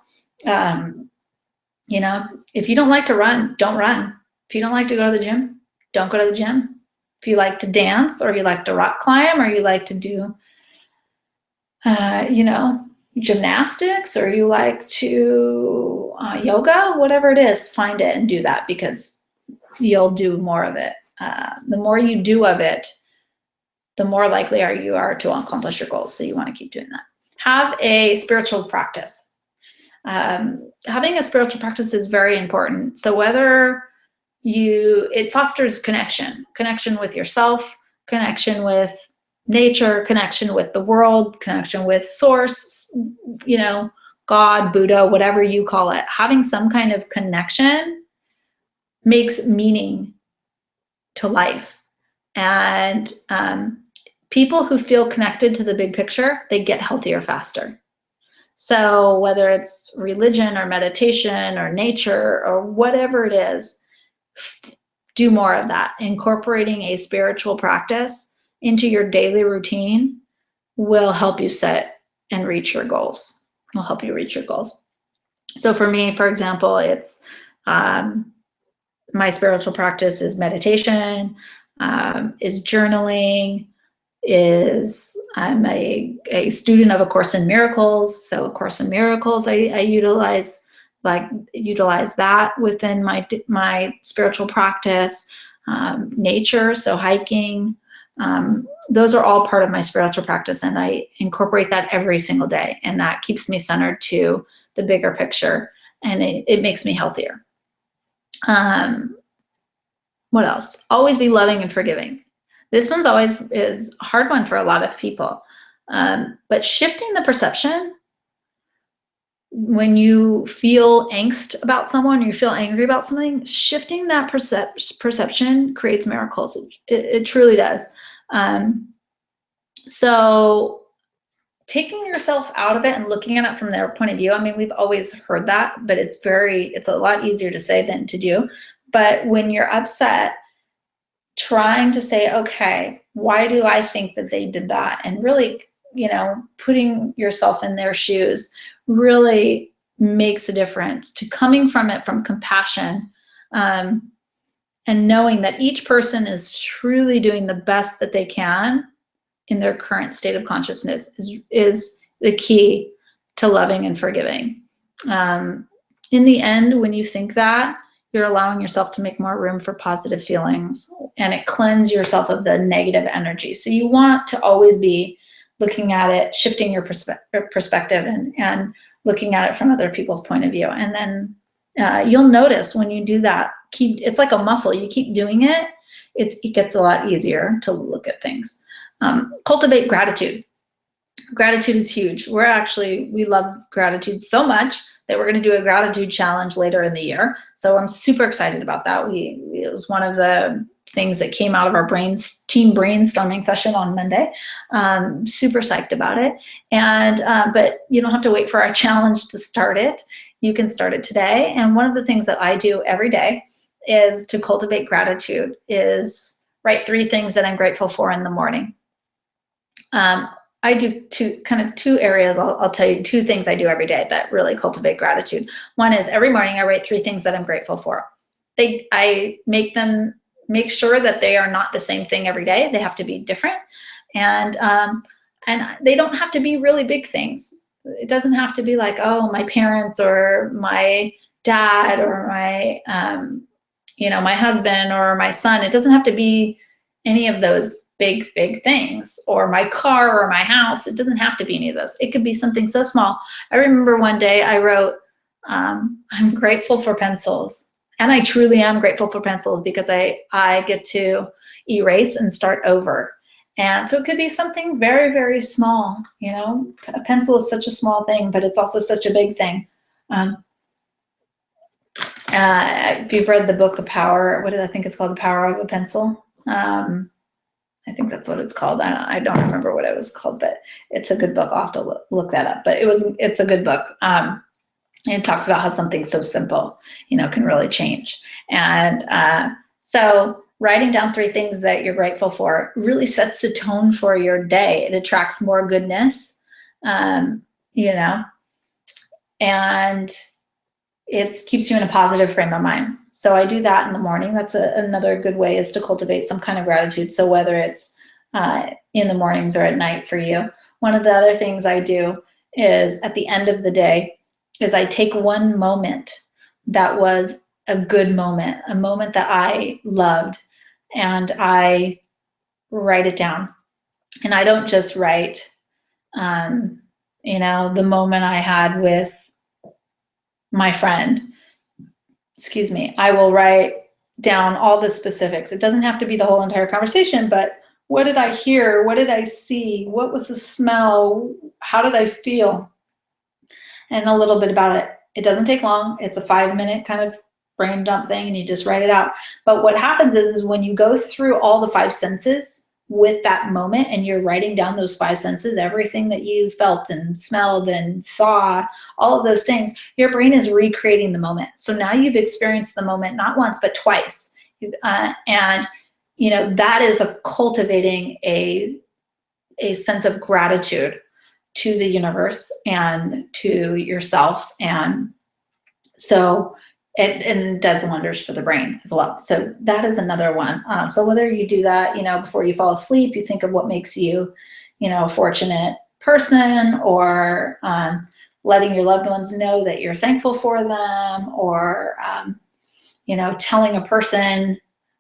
You know, if you don't like to run, don't run. If you don't like to go to the gym, don't go to the gym. If you like to dance, or you like to rock climb, or you like to do, gymnastics, or you like to yoga, whatever it is, find it and do that, because you'll do more of it. The more you do of it, the more likely you are to accomplish your goals. So you want to keep doing that. Have a spiritual practice. Having a spiritual practice is very important. So it fosters connection with yourself, connection with nature, connection with the world, connection with source, God, Buddha, whatever you call it. Having some kind of connection makes meaning to life. And people who feel connected to the big picture, they get healthier faster. So whether it's religion or meditation or nature or whatever it is, do more of that. Incorporating a spiritual practice into your daily routine will help you set and reach your goals. Will help you reach your goals. So for me, for example, it's my spiritual practice is meditation, is journaling, I'm a student of A Course in Miracles. So A Course in Miracles, I utilize that within my spiritual practice. Nature, so hiking, those are all part of my spiritual practice, and I incorporate that every single day, and that keeps me centered to the bigger picture, and it makes me healthier. What else? Always be loving and forgiving. This one's always is a hard one for a lot of people, but shifting the perception. When you feel angst about someone, or you feel angry about something, shifting that perception creates miracles. It truly does. So taking yourself out of it and looking at it from their point of view. I mean, we've always heard that, but it's a lot easier to say than to do. But when you're upset, trying to say, okay, why do I think that they did that? And really, putting yourself in their shoes really makes a difference, to coming from it from compassion, and knowing that each person is truly doing the best that they can in their current state of consciousness is the key to loving and forgiving. In the end, when you think that, you're allowing yourself to make more room for positive feelings, and it cleanses yourself of the negative energy. So you want to always be looking at it, shifting your perspective and looking at it from other people's point of view. And then you'll notice when you do that, it's like a muscle. You keep doing it, it gets a lot easier to look at things. Cultivate gratitude. Gratitude is huge. We love gratitude so much that we're going to do a gratitude challenge later in the year. So I'm super excited about that. It was one of the things that came out of our team brainstorming session on Monday. Super psyched about it. And but you don't have to wait for our challenge to start it. You can start it today. And one of the things that I do every day is to cultivate gratitude, is write 3 things that I'm grateful for in the morning. I do two areas. I'll tell you two things I do every day that really cultivate gratitude. One is every morning I write 3 things that I'm grateful for. I make sure that they are not the same thing every day. They have to be different, and they don't have to be really big things. It doesn't have to be like, oh, my parents or my dad or my my husband or my son. It doesn't have to be any of those big things, or my car or my house. It doesn't have to be any of those. It could be something so small. I remember one day I wrote, I'm grateful for pencils. And I truly am grateful for pencils because I get to erase and start over. And so it could be something very, very small. A pencil is such a small thing, but it's also such a big thing. If you've read the book, The Power, what did I think it's called? The Power of a Pencil. I think that's what it's called. I don't remember what it was called, but it's a good book. I'll have to look that up. But it's a good book. And it talks about how something so simple, can really change. And so writing down 3 things that you're grateful for really sets the tone for your day. It attracts more goodness, and it keeps you in a positive frame of mind. So I do that in the morning. That's another good way, is to cultivate some kind of gratitude. So whether it's in the mornings or at night for you. One of the other things I do is at the end of the day is I take one moment that was a good moment, a moment that I loved, and I write it down. And I don't just write, the moment I had with my friend. Excuse me. I will write down all the specifics. It doesn't have to be the whole entire conversation, but what did I hear? What did I see? What was the smell? How did I feel? And a little bit about it. It doesn't take long. It's a 5-minute kind of brain dump thing, and you just write it out. But what happens is when you go through all the 5 senses with that moment and you're writing down those 5 senses, everything that you felt and smelled and saw, all of those things, your brain is recreating the moment. So now you've experienced the moment not once, but twice. And that is cultivating a sense of gratitude to the universe and to yourself. And so it does wonders for the brain as well. So that is another one. So whether you do that, before you fall asleep, you think of what makes you, a fortunate person, or letting your loved ones know that you're thankful for them, or, telling a person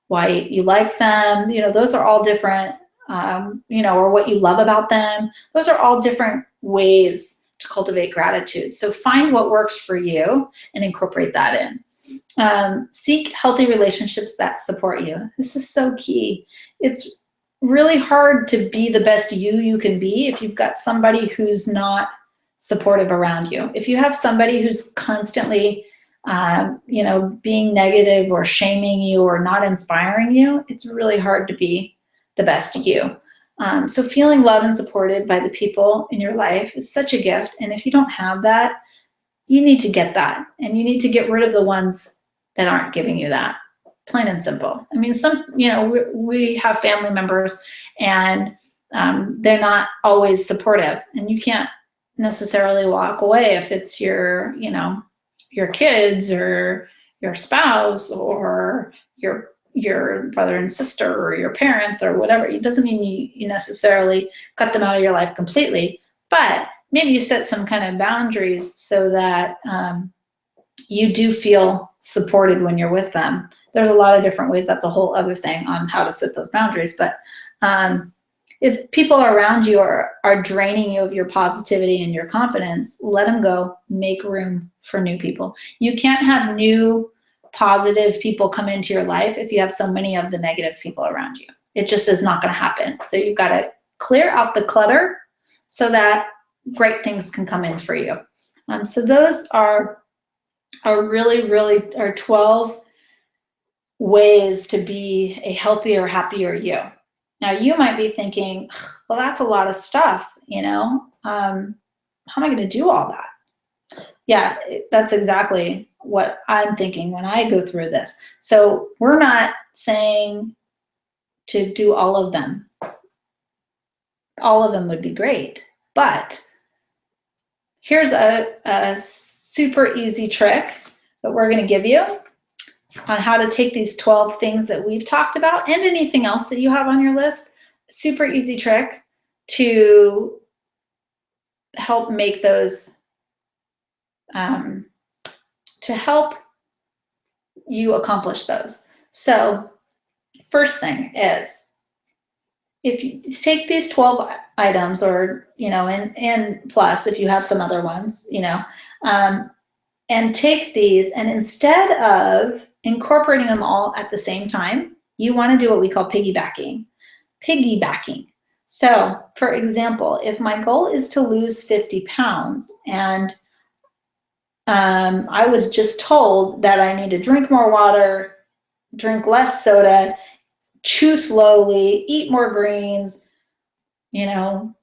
why you like them. Those are all different, or what you love about them. Those are all different ways to cultivate gratitude. So find what works for you and incorporate that in. Seek healthy relationships that support you. This is so key. It's really hard to be the best you can be if you've got somebody who's not supportive around you. If you have somebody who's constantly, being negative or shaming you or not inspiring you, it's really hard to be the best you. So feeling loved and supported by the people in your life is such a gift. And if you don't have that, you need to get that. And you need to get rid of the ones that aren't giving you that. Plain and simple. I mean, we have family members, and they're not always supportive. And you can't necessarily walk away if it's your kids or your spouse or your brother and sister or your parents or whatever. It doesn't mean you necessarily cut them out of your life completely, but maybe you set some kind of boundaries so that you do feel supported when you're with them. There's a lot of different ways. That's a whole other thing on how to set those boundaries. But if people around you are draining you of your positivity and your confidence, let them go. Make room for new people. You can't have new positive people come into your life if you have so many of the negative people around you. It just is not going to happen. So you've got to clear out the clutter so that great things can come in for you. So those are really 12 ways to be a healthier, happier you. Now you might be thinking, well, that's a lot of stuff, how am I going to do all that? Yeah, that's exactly what I'm thinking when I go through this. So we're not saying to do all of them. all of them would be great. But here's a super easy trick that we're going to give you on how to take these 12 things that we've talked about and anything else that you have on your list. Super easy trick to help make those, to help you accomplish those. So first thing is, if you take these 12 items, or, you know, and plus if you have some other ones, you know, and take these, and instead of incorporating them all at the same time, you want to do what we call piggybacking. Piggybacking. So for example, if my goal is to lose 50 pounds and I was just told that I need to drink more water, drink less soda, chew slowly, eat more greens, you know,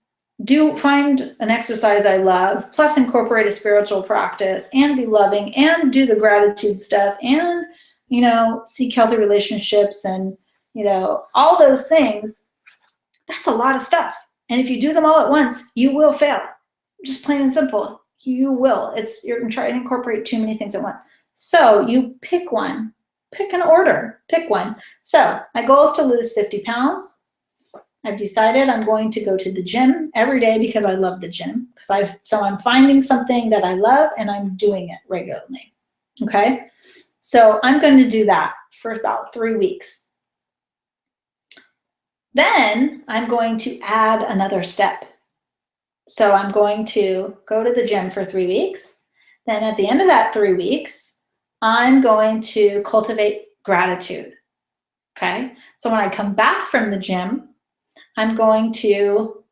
find an exercise I love, plus incorporate a spiritual practice and be loving and do the gratitude stuff and, you know, seek healthy relationships and, you know, all those things. That's a lot of stuff. And if you do them all at once, you will fail. Just plain and simple. You will. You're going to try and incorporate too many things at once. So you pick one. Pick an order. Pick one. So my goal is to lose 50 pounds. I've decided I'm going to go to the gym every day because I love the gym. So I'm finding something that I love and I'm doing it regularly. Okay? So I'm going to do that for about 3 weeks. Then I'm going to add another step. So I'm going to go to the gym for 3 weeks. Then at the end of that 3 weeks, I'm going to cultivate gratitude. Okay? So when I come back from the gym, I'm going to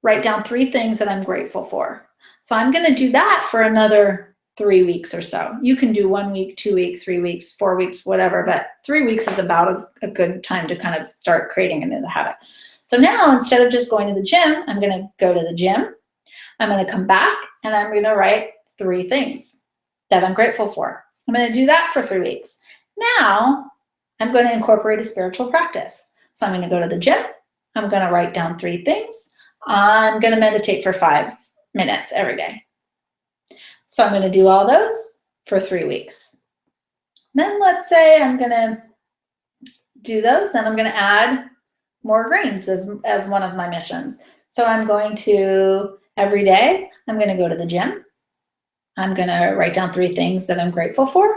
write down 3 things that I'm grateful for. So I'm going to do that for another 3 weeks or so. You can do 1 week, 2 weeks, 3 weeks, 4 weeks, whatever, but 3 weeks is about a good time to kind of start creating a new habit. So now, instead of just going to the gym, I'm going to go to the gym. I'm going to come back and I'm going to write 3 things that I'm grateful for. I'm going to do that for 3 weeks. Now, I'm going to incorporate a spiritual practice. So I'm going to go to the gym. I'm going to write down 3 things. I'm going to meditate for 5 minutes every day. So I'm going to do all those for 3 weeks. Then let's say I'm going to do those. Then I'm going to add more greens as one of my missions. So I'm going to, every day, I'm going to go to the gym. I'm going to write down 3 things that I'm grateful for.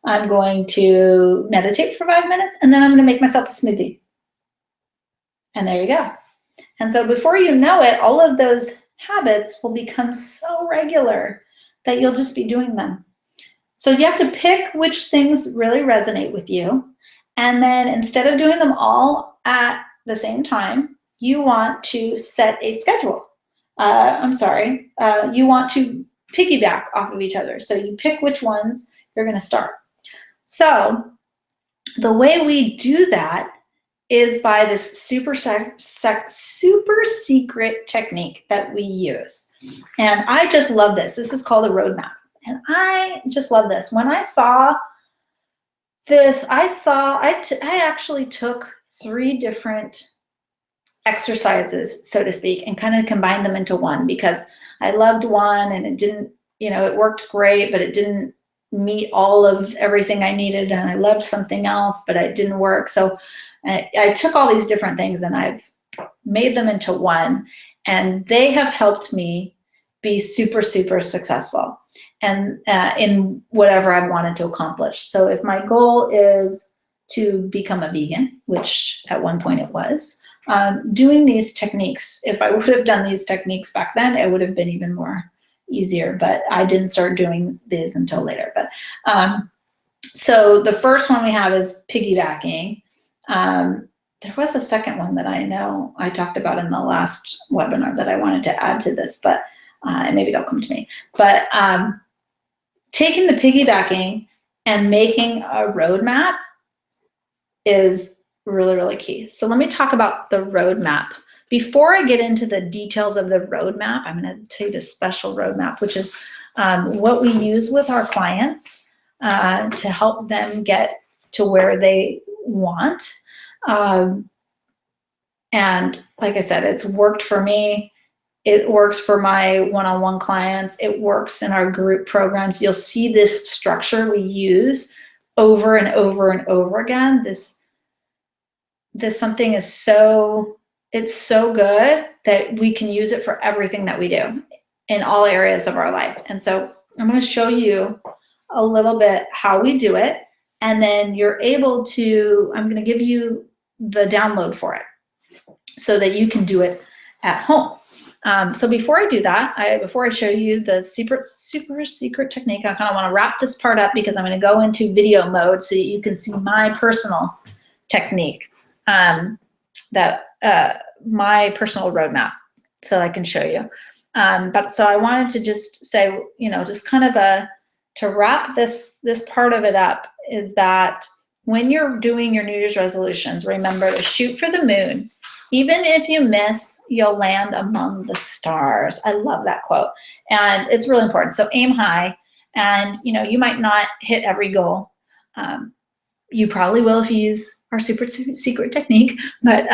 I'm going to meditate for 5 minutes, and then I'm going to make myself a smoothie. And there you go. And so before you know it, all of those habits will become so regular that you'll just be doing them. So you have to pick which things really resonate with you. And then instead of doing them all at the same time, you want to set a schedule. You want to piggyback off of each other. So you pick which ones you're going to start. So the way we do that is by this super secret technique that we use. And I just love this. This is called a roadmap. And I just love this. When I saw this, I actually took 3 different exercises, so to speak, and kind of combined them into one, because I loved one and it didn't, you know, it worked great, but it didn't meet all of everything I needed. And I loved something else, but it didn't work. So I took all these different things and I've made them into one, and they have helped me be super, super successful and in whatever I've wanted to accomplish. So if my goal is to become a vegan, which at one point it was, doing these techniques, if I would have done these techniques back then, it would have been even more easier, but I didn't start doing these until later. But so the first one we have is piggybacking. There was a second one that I know I talked about in the last webinar that I wanted to add to this, but maybe they'll come to me. But taking the piggybacking and making a roadmap is really, really key. So let me talk about the roadmap. Before I get into the details of the roadmap, I'm going to tell you the special roadmap, which is what we use with our clients to help them get to where they want. And like I said, it's worked for me. It works for my one-on-one clients. It works in our group programs. You'll see this structure we use over and over and over again. This something is it's so good that we can use it for everything that we do in all areas of our life. And so I'm going to show you a little bit how we do it. And then you're able to, I'm going to give you the download for it so that you can do it at home. So before I do that, before I show you the super secret technique, I kind of want to wrap this part up because I'm going to go into video mode so that you can see my personal technique, my personal roadmap, so I can show you. But so I wanted to just say, just kind of to wrap this part of it up is that when you're doing your New Year's resolutions, remember to shoot for the moon. Even if you miss, you'll land among the stars. I love that quote. And it's really important. So aim high, and you might not hit every goal. You probably will if you use our super secret technique, but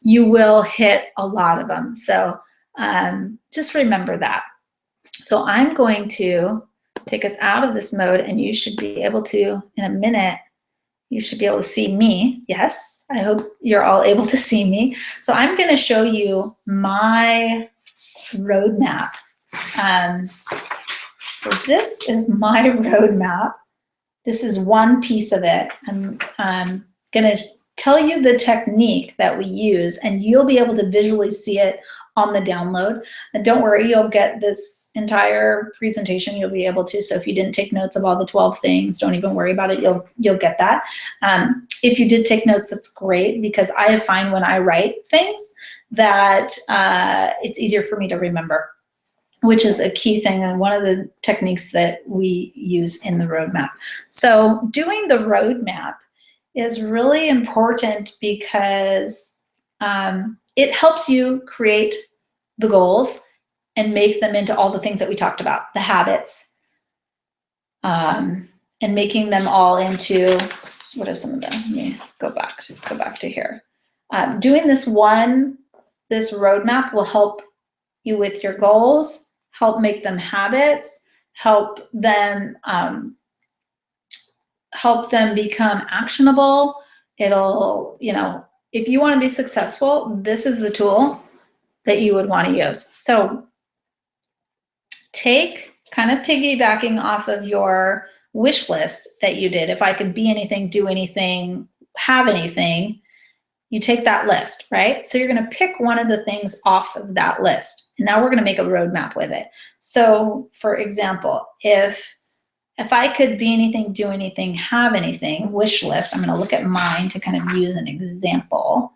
you will hit a lot of them. So just remember that. So I'm going to take us out of this mode, and you should be able to, in a minute, you should be able to see me. Yes, I hope you're all able to see me. So I'm going to show you my roadmap. So this is my roadmap. This is one piece of it. I'm going to tell you the technique that we use, and you'll be able to visually see it on the download. And don't worry, you'll get this entire presentation. You'll be able to. So if you didn't take notes of all the 12 things, don't even worry about it. You'll get that. If you did take notes, that's great, because I find when I write things that it's easier for me to remember, which is a key thing and one of the techniques that we use in the roadmap. So doing the roadmap is really important because it helps you create the goals and make them into all the things that we talked about, the habits, and making them all into, what are some of them? Let me go back to here. Doing this roadmap will help you with your goals, help make them habits, help them become actionable. It'll, if you want to be successful, this is the tool that you would want to use. So kind of piggybacking off of your wish list that you did, if I could be anything, do anything, have anything, you take that list, right? So you're going to pick one of the things off of that list. And now we're going to make a roadmap with it. So for example, if I could be anything, do anything, have anything, wish list, I'm going to look at mine to kind of use an example.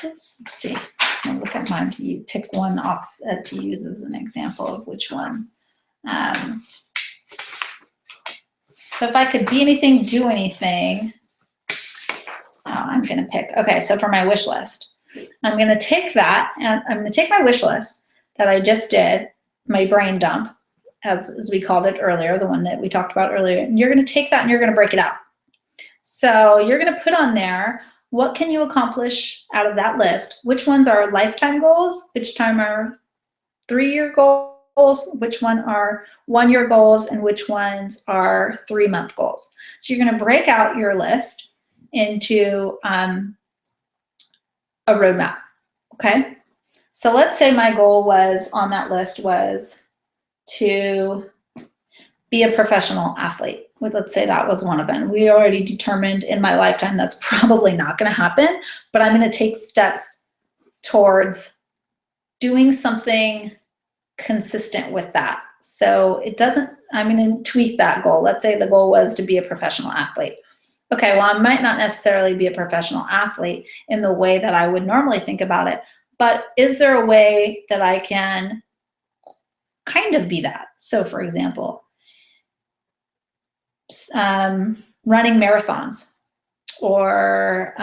Let's see. I'm going to look at mine to pick one off to use as an example of which ones. So if I could be anything, do anything, I'm going to pick. Okay, so for my wish list, I'm going to take that, and I'm going to take my wish list that I just did, my brain dump, as we called it earlier, the one that we talked about earlier, and you're going to take that and you're going to break it out. So you're going to put on there, what can you accomplish out of that list? Which ones are lifetime goals? Which time are 3-year goals? Which one are 1-year goals? And which ones are 3-month goals? So you're going to break out your list into a roadmap, okay? So let's say my goal was on that list was to be a professional athlete. Let's say that was one of them. We already determined in my lifetime that's probably not going to happen, but I'm going to take steps towards doing something consistent with that. So I'm going to tweak that goal. Let's say the goal was to be a professional athlete. Okay, well, I might not necessarily be a professional athlete in the way that I would normally think about it, but is there a way that I can kind of be that? So for example, running marathons, or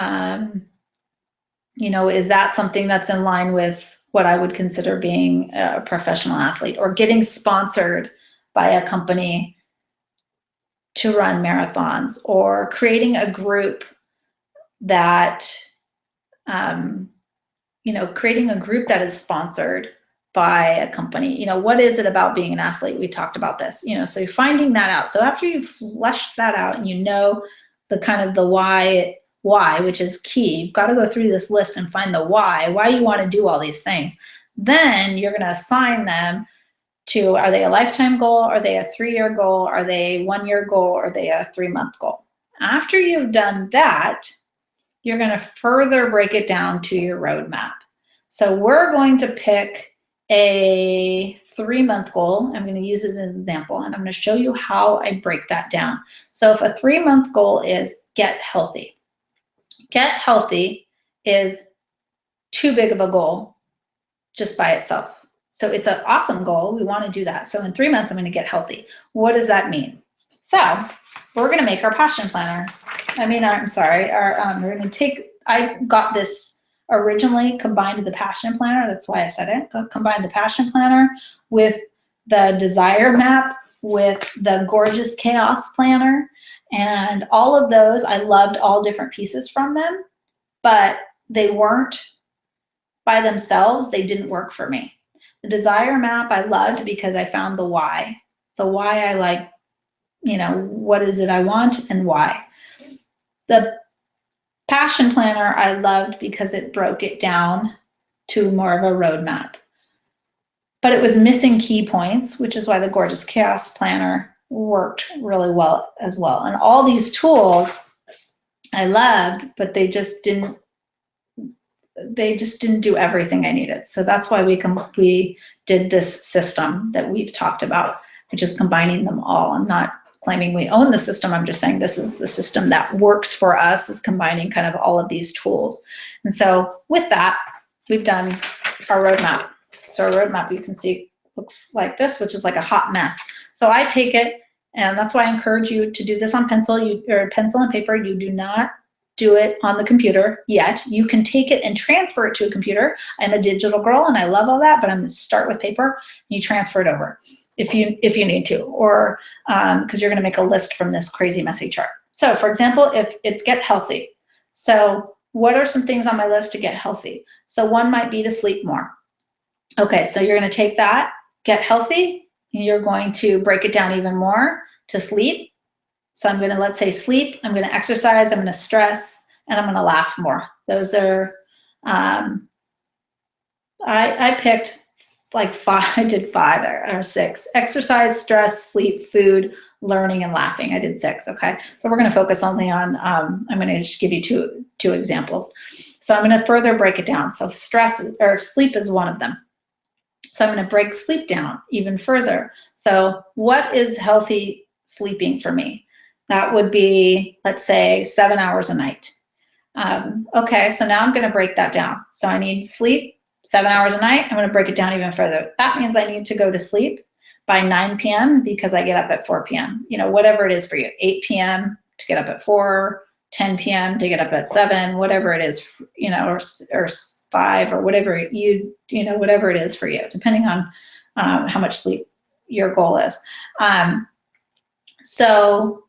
is that something that's in line with what I would consider being a professional athlete, or getting sponsored by a company to run marathons, or creating a group that creating a group that is sponsored by a company. What is it about being an athlete? We talked about this, so you're finding that out. So after you've fleshed that out and the kind of the why, which is key, you've got to go through this list and find the why you want to do all these things. Then you're going to assign them to, are they a lifetime goal? Are they a 3-year goal? Are they a 1-year goal? Are they a 3-month goal? After you've done that, you're going to further break it down to your roadmap. So we're going to pick a 3-month goal. I'm going to use it as an example, and I'm going to show you how I break that down. So if a 3-month goal is get healthy is too big of a goal just by itself. So it's an awesome goal. We want to do that. So in 3 months, I'm going to get healthy. What does that mean? So we're going to make our passion planner. We're going to take, I got this originally combined with the passion planner. That's why I said it. Combine the passion planner with the desire map, with the gorgeous chaos planner, and all of those. I loved all different pieces from them, but they weren't by themselves. They didn't work for me. The desire map I loved because I found the why. The why I like, what is it I want and why. The passion planner I loved because it broke it down to more of a roadmap. But it was missing key points, which is why the gorgeous chaos planner worked really well as well. And all these tools I loved, but they just didn't do everything I needed. So that's why we did this system that we've talked about, which is combining them all. I'm not claiming we own the system. I'm just saying this is the system that works for us, is combining kind of all of these tools. And so with that, we've done our roadmap. So our roadmap, you can see, looks like this, which is like a hot mess. So I take it, and that's why I encourage you to do this on pencil and paper. You do not do it on the computer yet. You can take it and transfer it to a computer. I'm a digital girl and I love all that, but I'm going to start with paper. And you transfer it over if you need to, or because you're going to make a list from this crazy messy chart. So for example, if it's get healthy. So what are some things on my list to get healthy? So one might be to sleep more. Okay, so you're going to take that, get healthy, and you're going to break it down even more to sleep. So I'm going to, let's say sleep, I'm going to exercise, I'm going to stress, and I'm going to laugh more. Those are, I picked like 5, I did 5 or 6. Exercise, stress, sleep, food, learning, and laughing. I did 6, okay? So we're going to focus only on, I'm going to just give you two examples. So I'm going to further break it down. So stress or sleep is one of them. So I'm going to break sleep down even further. So what is healthy sleeping for me? That would be, let's say, 7 hours a night. Okay, so now I'm going to break that down. So I need sleep 7 hours a night. I'm going to break it down even further. That means I need to go to sleep by 9 p.m. because I get up at 4 p.m. Whatever it is for you, 8 p.m. to get up at 4, 10 p.m. to get up at 7, whatever it is, or 5 or whatever whatever it is for you, depending on how much sleep your goal is. So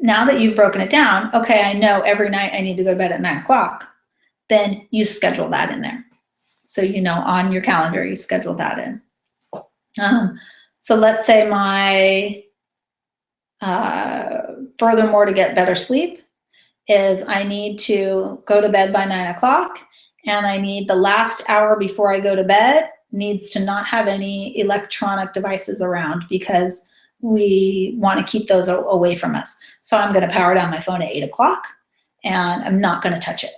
now that you've broken it down, okay, I know every night I need to go to bed at 9 o'clock, then you schedule that in there. So, on your calendar, you schedule that in. So let's say my, furthermore, to get better sleep is I need to go to bed by 9 o'clock, and I need the last hour before I go to bed needs to not have any electronic devices around because we want to keep those away from us. So I'm going to power down my phone at 8 o'clock and I'm not going to touch it.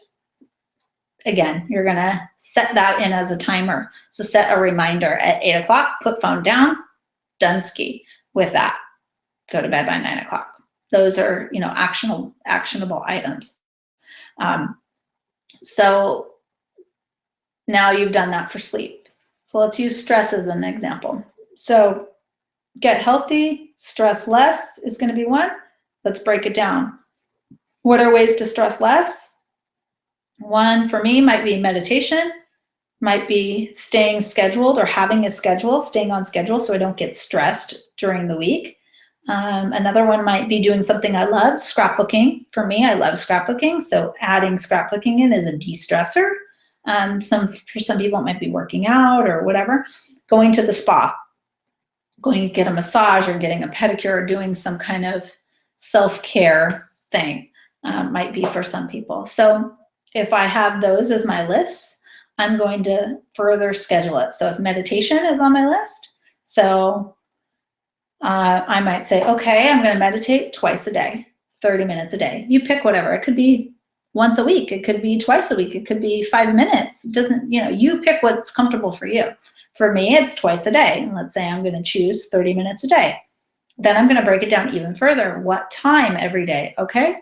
Again, you're going to set that in as a timer. So set a reminder at 8 o'clock, put phone down, done ski with that. Go to bed by 9 o'clock. Those are, actionable items. So now you've done that for sleep. So let's use stress as an example. So get healthy, stress less is going to be one. Let's break it down. What are ways to stress less? One for me might be meditation, might be staying scheduled or having a schedule, staying on schedule so I don't get stressed during the week. Another one might be doing something I love, scrapbooking. For me, I love scrapbooking, so adding scrapbooking in is a de-stressor. For some people, it might be working out or whatever. Going to the spa, going to get a massage or getting a pedicure or doing some kind of self-care thing might be for some people. So if I have those as my list, I'm going to further schedule it. So if meditation is on my list, so I might say, okay, I'm going to meditate twice a day, 30 minutes a day. You pick whatever. It could be once a week. It could be twice a week. It could be 5 minutes. It doesn't, you pick what's comfortable for you. For me, it's twice a day. And let's say I'm going to choose 30 minutes a day. Then I'm going to break it down even further. What time every day? Okay.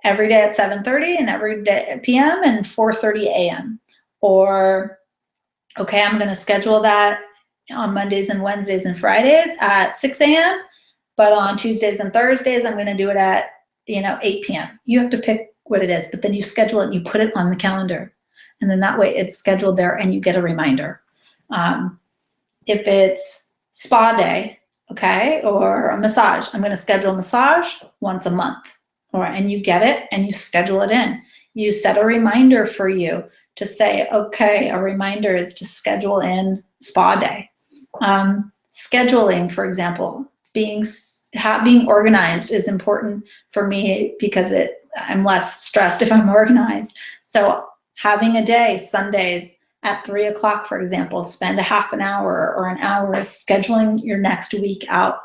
Every day at 7:30 and every day at p.m. and 4:30 a.m. Or, okay, I'm going to schedule that on Mondays and Wednesdays and Fridays at 6 a.m. But on Tuesdays and Thursdays, I'm going to do it at, 8 p.m. You have to pick what it is, but then you schedule it and you put it on the calendar. And then that way it's scheduled there and you get a reminder. If it's spa day, okay, or a massage, I'm going to schedule a massage once a month. And you get it and you schedule it in. You set a reminder for you to say, okay, a reminder is to schedule in spa day. Scheduling, for example, being organized is important for me because I'm less stressed if I'm organized. So having a day, Sundays at 3 o'clock, for example, spend a half an hour or an hour scheduling your next week out,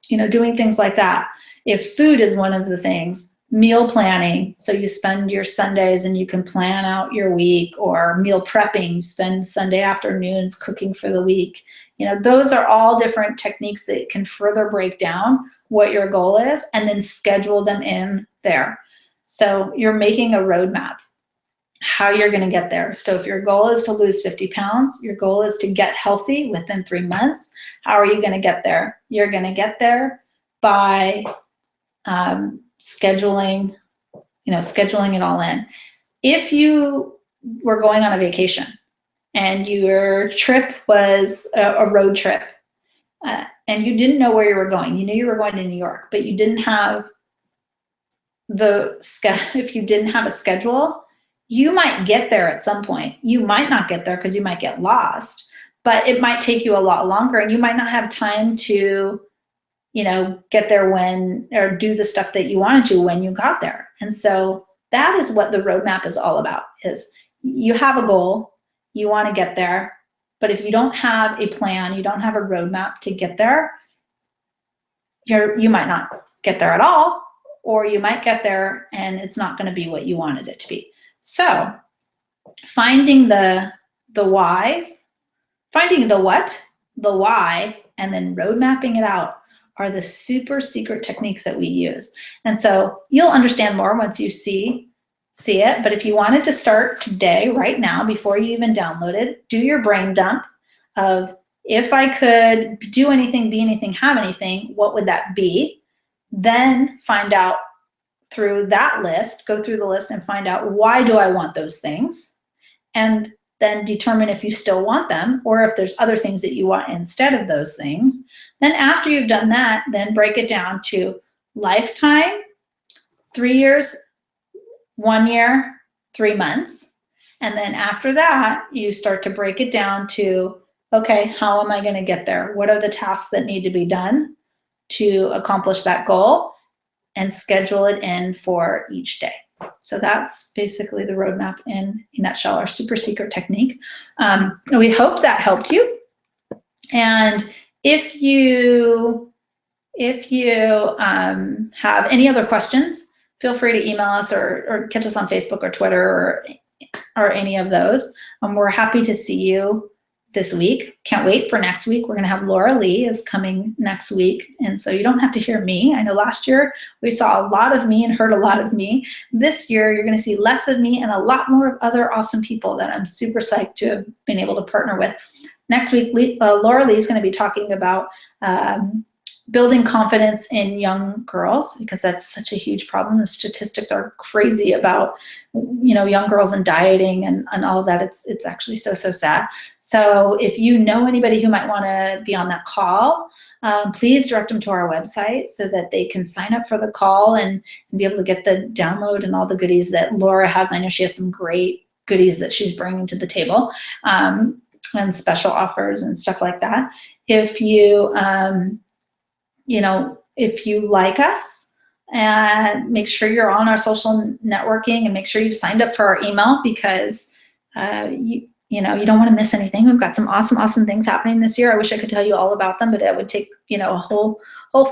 doing things like that. If food is one of the things, meal planning, so you spend your Sundays and you can plan out your week, or meal prepping, spend Sunday afternoons cooking for the week. Those are all different techniques that can further break down what your goal is and then schedule them in there. So you're making a roadmap, how you're going to get there. So if your goal is to lose 50 pounds, your goal is to get healthy within 3 months. How are you going to get there? You're going to get there by scheduling it all in. If you were going on a vacation and your trip was a road trip and you didn't know where you were going, you knew you were going to New York, but you didn't have if you didn't have a schedule, you might get there at some point. You might not get there because you might get lost, but it might take you a lot longer and you might not have time to get there or do the stuff that you wanted to when you got there. And so that is what the roadmap is all about, is you have a goal, you want to get there, but if you don't have a plan, you don't have a roadmap to get there, you might not get there at all, or you might get there and it's not going to be what you wanted it to be. So finding the whys, finding the what, the why, and then road mapping it out are the super secret techniques that we use. And so you'll understand more once you see it. But if you wanted to start today, right now, before you even download it, do your brain dump of, if I could do anything, be anything, have anything, what would that be? Then find out through that list, go through the list and find out, why do I want those things? And then determine if you still want them, or if there's other things that you want instead of those things. Then after you've done that, then break it down to lifetime, 3 years, 1 year, 3 months. And then after that, you start to break it down to, okay, how am I going to get there? What are the tasks that need to be done to accomplish that goal? And schedule it in for each day. So that's basically the roadmap in a nutshell, our super secret technique. We hope that helped you. And if you have any other questions, feel free to email us or catch us on Facebook or Twitter or any of those. We're happy to see you this week. Can't wait for next week. We're going to have Laura Lee is coming next week. And so you don't have to hear me. I know last year we saw a lot of me and heard a lot of me. This year you're going to see less of me and a lot more of other awesome people that I'm super psyched to have been able to partner with. Next week, Laura Lee is going to be talking about building confidence in young girls, because that's such a huge problem. The statistics are crazy about, young girls and dieting and all of that. It's actually so sad. So if you know anybody who might want to be on that call, please direct them to our website so that they can sign up for the call and be able to get the download and all the goodies that Laura has. I know she has some great goodies that she's bringing to the table, and special offers and stuff like that. If you, if you like us, and make sure you're on our social networking and make sure you've signed up for our email, because you don't want to miss anything. We've got some awesome things happening this year. I wish I could tell you all about them, but that would take, a whole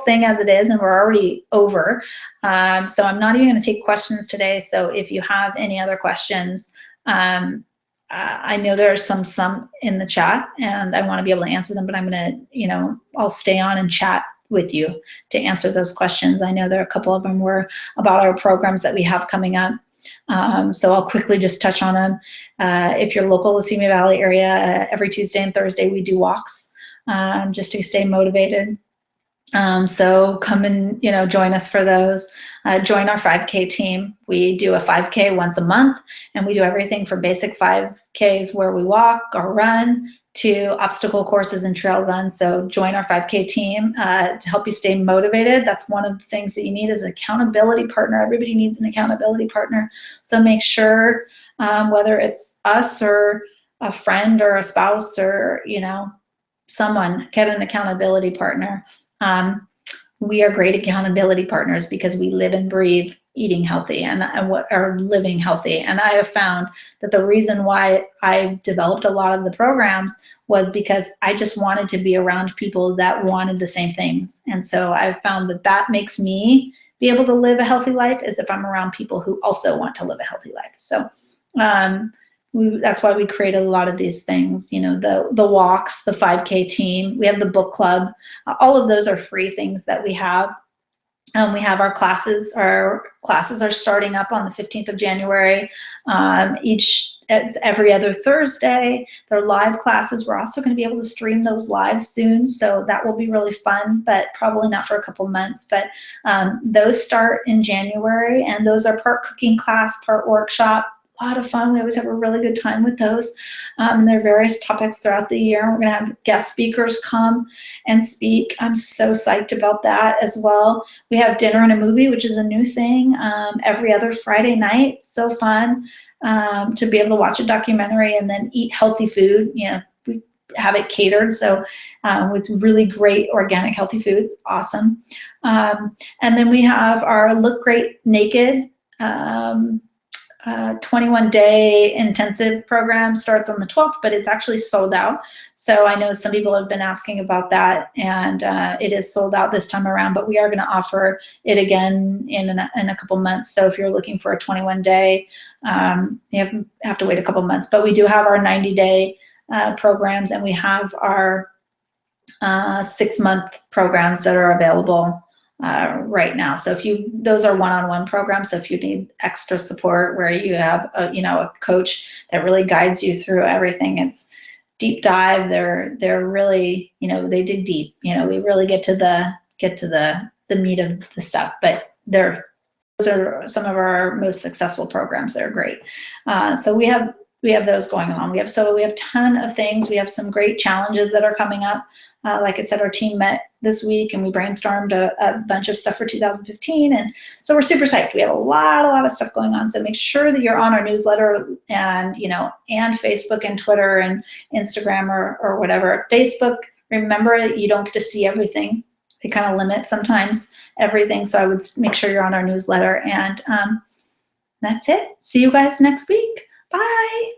thing as it is, and we're already over. So I'm not even going to take questions today. So if you have any other questions, I know there are some in the chat, and I want to be able to answer them, but I'm going to, I'll stay on and chat with you to answer those questions. I know there are a couple of them were about our programs that we have coming up. So I'll quickly just touch on them. If you're local to Simi Valley area, every Tuesday and Thursday we do walks, just to stay motivated. So come and join us for those. Join our 5K team. We do a 5K once a month, and we do everything from basic 5Ks where we walk or run to obstacle courses and trail runs. So join our 5K team to help you stay motivated. That's one of the things that you need is an accountability partner. Everybody needs an accountability partner. So make sure, whether it's us or a friend or a spouse or, someone, get an accountability partner. We are great accountability partners because we live and breathe eating healthy and what are living healthy. And I have found that the reason why I developed a lot of the programs was because I just wanted to be around people that wanted the same things. And so I've found that makes me be able to live a healthy life, is if I'm around people who also want to live a healthy life. So that's why we created a lot of these things, the walks, the 5K team, we have the book club. All of those are free things that we have. We have our classes. Our classes are starting up on the 15th of January. It's every other Thursday. They're live classes. We're also going to be able to stream those live soon, so that will be really fun, but probably not for a couple months. But those start in January, and those are part cooking class, part workshop. A lot of fun. We always have a really good time with those. There are various topics throughout the year. We're going to have guest speakers come and speak. I'm so psyched about that as well. We have dinner and a movie, which is a new thing, every other Friday night. So fun to be able to watch a documentary and then eat healthy food. We have it catered, so with really great organic healthy food. Awesome. And then we have our Look Great Naked 21-day intensive program. Starts on the 12th, but it's actually sold out. So I know some people have been asking about that, and it is sold out this time around, but we are going to offer it again in a couple months. So if you're looking for a 21-day, you have to wait a couple months, but we do have our 90-day programs, and we have our 6-month programs that are available right now. So those are one-on-one programs. So if you need extra support where you have a coach that really guides you through everything, it's deep dive. They're really, they dig deep. We really get to the meat of the stuff. But those are some of our most successful programs. They're great. So we have those going on. We have a ton of things. We have some great challenges that are coming up. Like I said, our team met this week and we brainstormed a bunch of stuff for 2015. And so we're super psyched. We have a lot of stuff going on. So make sure that you're on our newsletter and, and Facebook and Twitter and Instagram or whatever. Facebook, remember, you don't get to see everything. They kind of limit sometimes everything. So I would make sure you're on our newsletter. And that's it. See you guys next week. Bye.